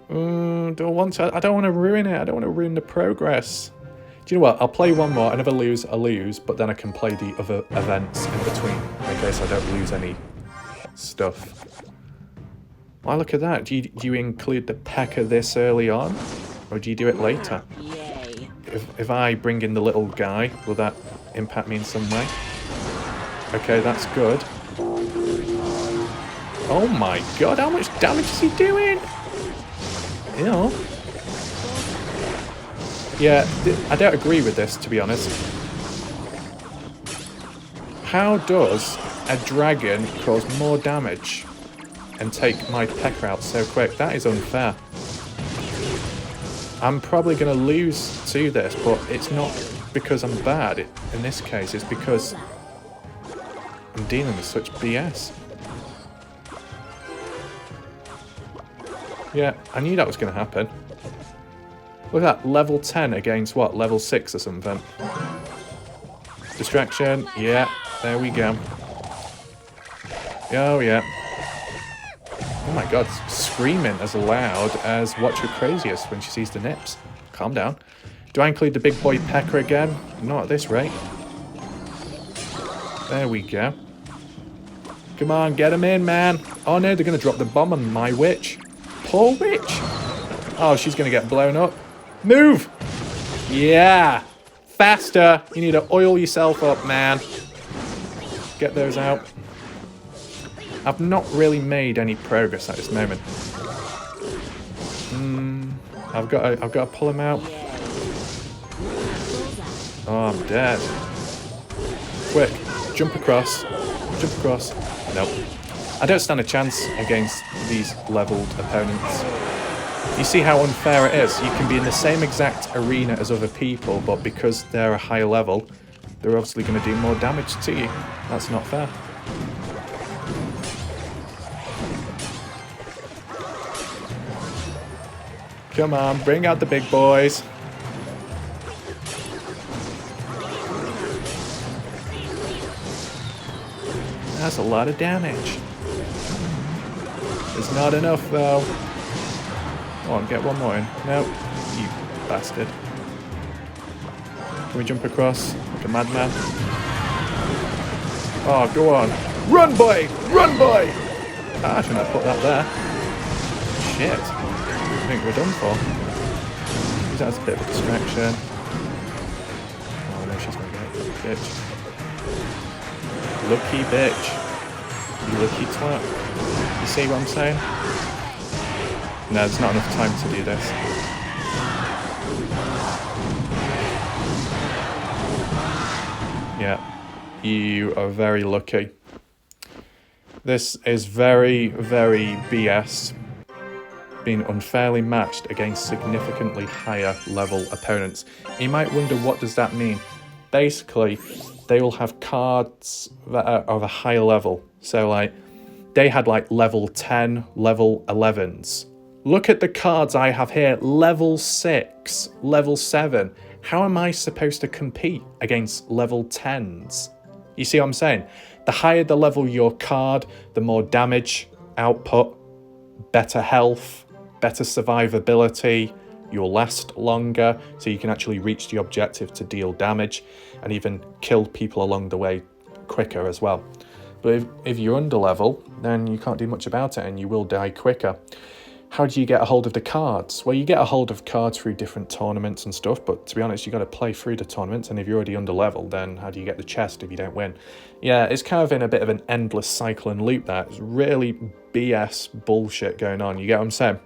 I don't want to ruin it. I don't want to ruin the progress. Do you know what? I'll play one more, and if I lose, I lose, but then I can play the other events in between, in case I don't lose any stuff. Why, look at that. Do you include the pecker this early on, or do you do it later? If I bring in the little guy, will that impact me in some way? Okay, that's good. Oh my god, how much damage is he doing? Ew. Yeah, I don't agree with this, to be honest. How does a dragon cause more damage and take my pecker out so quick? That is unfair. I'm probably going to lose to this, but it's not because I'm bad. In this case, it's because I'm dealing with such BS. Yeah, I knew that was going to happen. Look at that, level 10 against what, level 6 or something. Distraction, yeah, there we go. Oh yeah. Oh my god, screaming as loud as Watch Her Craziest when she sees the nips. Calm down. Do I include the big boy pecker again? Not at this rate. There we go. Come on, get him in, man. Oh no, they're going to drop the bomb on my witch. Poor witch. Oh, she's going to get blown up. Move! Yeah! Faster! You need to oil yourself up, man. Get those out. I've not really made any progress at this moment. I've got to pull him out. Oh, I'm dead. Quick, jump across. Jump across. Nope. I don't stand a chance against these leveled opponents. You see how unfair it is? You can be in the same exact arena as other people, but because they're a higher level, they're obviously going to do more damage to you. That's not fair. Come on, bring out the big boys. That's a lot of damage. It's not enough, though. Come on, get one more in. Nope, you bastard. Can we jump across like a madman? Oh, go on. Run, boy! Run, boy! Ah, I shouldn't have put that there. Shit. I think we're done for. Use that as a bit of a distraction. Oh no, she's gonna get it. Bitch. Lucky bitch. You lucky twat. You see what I'm saying? No, there's not enough time to do this. Yeah, you are very lucky. This is very, very BS. Being unfairly matched against significantly higher level opponents. You might wonder, what does that mean? Basically, they will have cards that are of a higher level. So like, they had like level 10, level 11s. Look at the cards I have here, level 6, level 7. How am I supposed to compete against level 10s? You see what I'm saying? The higher the level your card, the more damage output, better health, better survivability, you'll last longer, so you can actually reach the objective to deal damage and even kill people along the way quicker as well. But if you're under level, then you can't do much about it and you will die quicker. How do you get a hold of the cards? Well, you get a hold of cards through different tournaments and stuff, but to be honest, you got to play through the tournaments, and if you're already under level, then how do you get the chest if you don't win? Yeah, it's kind of in a bit of an endless cycle and loop there. It's really BS bullshit going on, you get what I'm saying?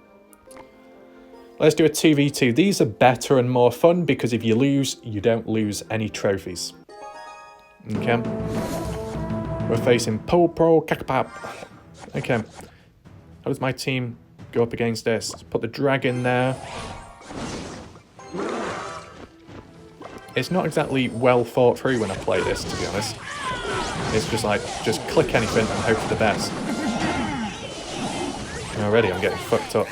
Let's do a 2v2. These are better and more fun because if you lose, you don't lose any trophies. Okay? We're facing Pro Kakapap. Okay. How does my team go up against this? Let's put the dragon there. It's not exactly well thought through when I play this, to be honest. It's just like, just click anything and hope for the best. And already I'm getting fucked up.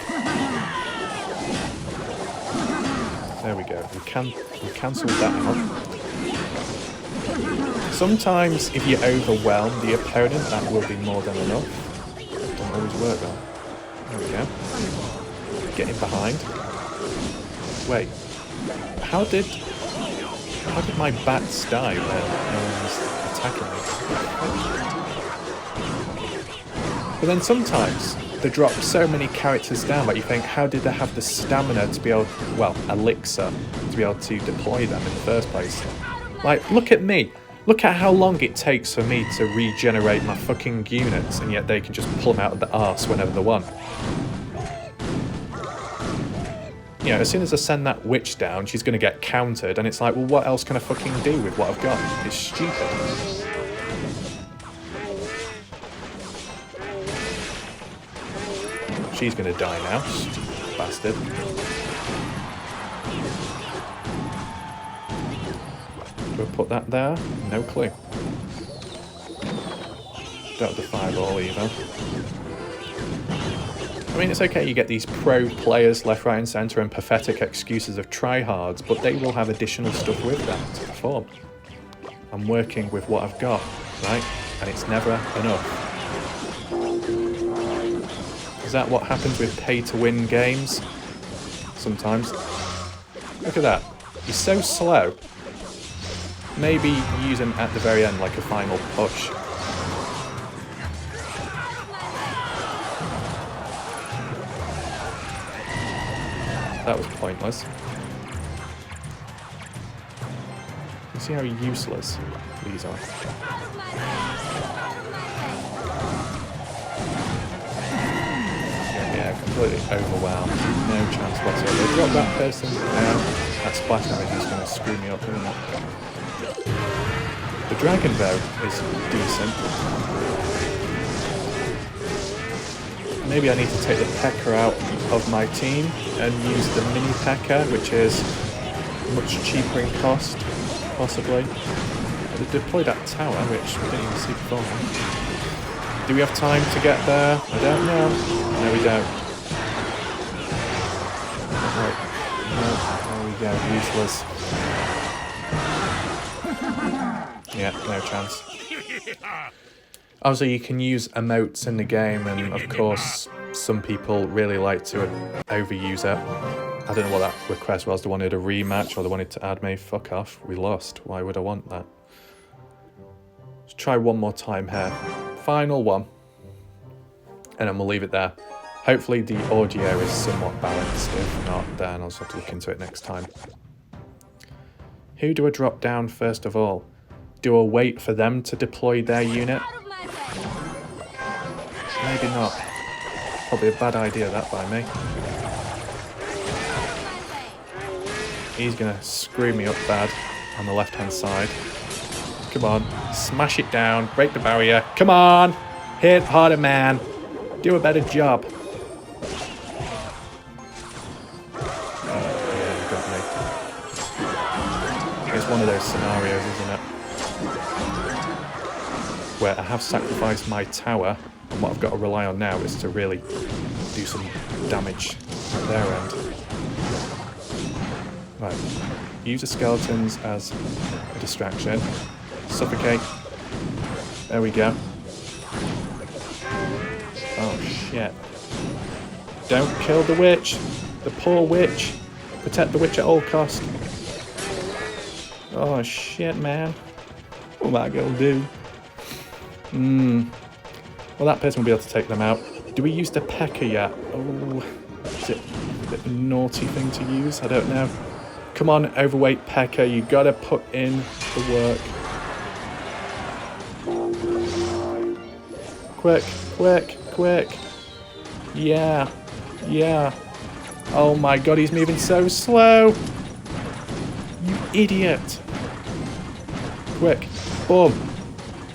There we go. we cancelled that out. Sometimes if you overwhelm the opponent, that will be more than enough. Doesn't always work though. There we go. Getting behind. Wait. How did my bats die when no one's attacking me? But then sometimes they drop so many characters down that you think, how did they have the stamina to be able, well, elixir, to be able to deploy them in the first place? Like, look at me. Look at how long it takes for me to regenerate my fucking units, and yet they can just pull them out of the arse whenever they want. You know, as soon as I send that witch down, she's going to get countered, and it's like, well, what else can I fucking do with what I've got? It's stupid. She's going to die now, bastard. Do I put that there? No clue. Don't have the fireball either. I mean, it's okay you get these pro players left, right and centre and pathetic excuses of tryhards, but they will have additional stuff with that to perform. I'm working with what I've got, right? And it's never enough. Is that what happens with pay-to-win games? Sometimes. Look at that. He's so slow. Maybe use him at the very end like a final push. That was pointless. You see how useless these are. Yeah, completely overwhelmed. No chance whatsoever. Drop that person down. That splash damage is going to screw me up, isn't it? The dragon, though, is decent. Maybe I need to take the P.E.K.K.A out of my team and use the mini P.E.K.K.A, which is much cheaper in cost, possibly. They deployed that tower, which we didn't even see before. Do we have time to get there? I don't know. No, we don't. Right. No, there we go. Useless. Yeah, no chance. Obviously, you can use emotes in the game, and of course, some people really like to overuse it. I don't know what that request was. They wanted a rematch, or they wanted to add me. Fuck off. We lost. Why would I want that? Let's try one more time here. Final one. And then we'll leave it there. Hopefully the audio is somewhat balanced. If not, then I'll just have to look into it next time. Who do I drop down first of all? Do I wait for them to deploy their unit? Maybe not. Probably a bad idea that by me. He's gonna screw me up bad on the left hand side. Come on, smash it down, break the barrier. Come on, hit harder, man. Do a better job. Yeah, you got me. It's one of those scenarios, isn't it? Where I have sacrificed my tower, and what I've got to rely on now is to really do some damage at their end. Right, use the skeletons as a distraction. Suffocate. There we go. Oh shit. Don't kill the witch. The poor witch. Protect the witch at all cost. Oh shit, man. What am I gonna do? Well, that person will be able to take them out. Do we use the P.E.K.K.A yet? Oh, is it a bit of a naughty thing to use? I don't know. Come on, overweight P.E.K.K.A, you gotta put in the work. Quick, quick, quick. Yeah, yeah. Oh my god, he's moving so slow. You idiot. Quick, boom,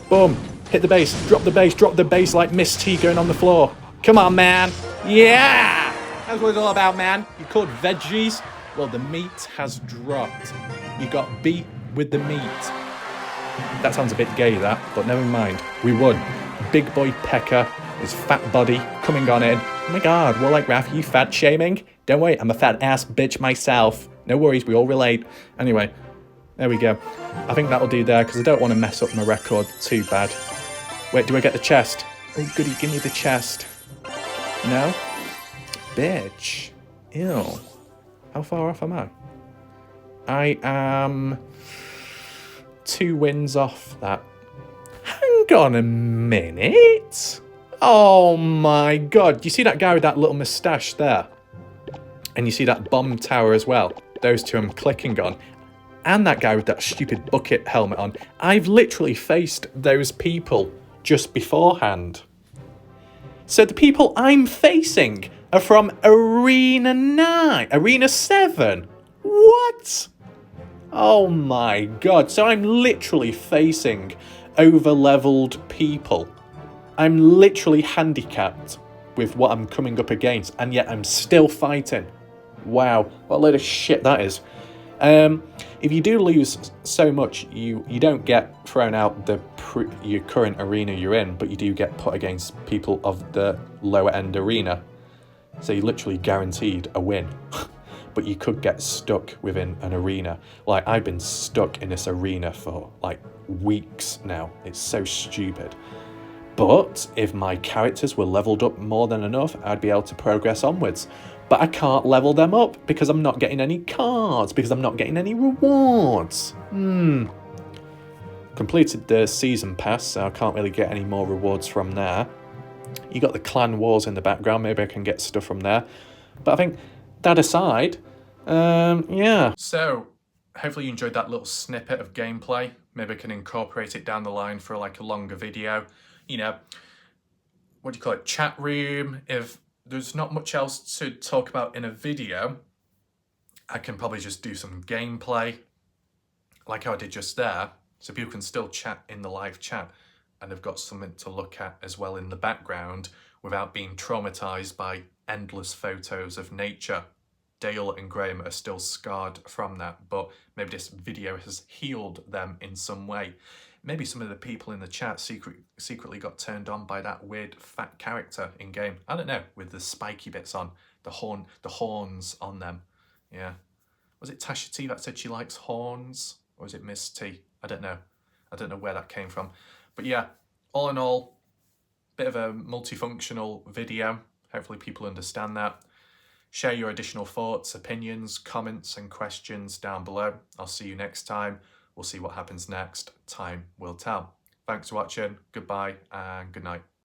boom. Hit the base, drop the base like Miss T going on the floor. Come on, man. Yeah! That's what it's all about, man. You called veggies? Well, the meat has dropped. You got beat with the meat. That sounds a bit gay, that, but never mind. We won. Big boy P.E.K.K.A, his fat body coming on in. Oh my god, well, like, Raph, you fat shaming? Don't worry, I'm a fat ass bitch myself. No worries, we all relate. Anyway, there we go. I think that'll do there because I don't want to mess up my record too bad. Wait, do I get the chest? Oh, goody, give me the chest. No? Bitch. Ew. How far off am I? I am 2 wins off that. Hang on a minute. Oh my god. You see that guy with that little moustache there? And you see that bomb tower as well? Those two I'm clicking on. And that guy with that stupid bucket helmet on. I've literally faced those people just beforehand. So the people I'm facing are from Arena 9, Arena 7. What? Oh my god. So I'm literally facing over-leveled people. I'm literally handicapped with what I'm coming up against, and yet I'm still fighting. Wow, what a load of shit that is. If you do lose so much, you don't get thrown out your current arena you're in, but you do get put against people of the lower end arena. So you're literally guaranteed a win. But you could get stuck within an arena. Like, I've been stuck in this arena for like weeks now. It's so stupid. But if my characters were leveled up more than enough, I'd be able to progress onwards. But I can't level them up because I'm not getting any cards, because I'm not getting any rewards. Completed the season pass, so I can't really get any more rewards from there. You got the clan wars in the background, maybe I can get stuff from there. But I think that aside, yeah. So, hopefully you enjoyed that little snippet of gameplay. Maybe I can incorporate it down the line for like a longer video. You know, what do you call it? Chat room. If there's not much else to talk about in a video, I can probably just do some gameplay like how I did just there. So people can still chat in the live chat and they've got something to look at as well in the background without being traumatized by endless photos of nature. Dale and Graham are still scarred from that, but maybe this video has healed them in some way. Maybe some of the people in the chat secretly got turned on by that weird fat character in game. I don't know, with the spiky bits on, the horns on them. Yeah. Was it Tasha T that said she likes horns? Or was it Miss T? I don't know. I don't know where that came from. But yeah, all in all, bit of a multifunctional video. Hopefully people understand that. Share your additional thoughts, opinions, comments and questions down below. I'll see you next time. We'll see what happens next. Time will tell. Thanks for watching. Goodbye and good night.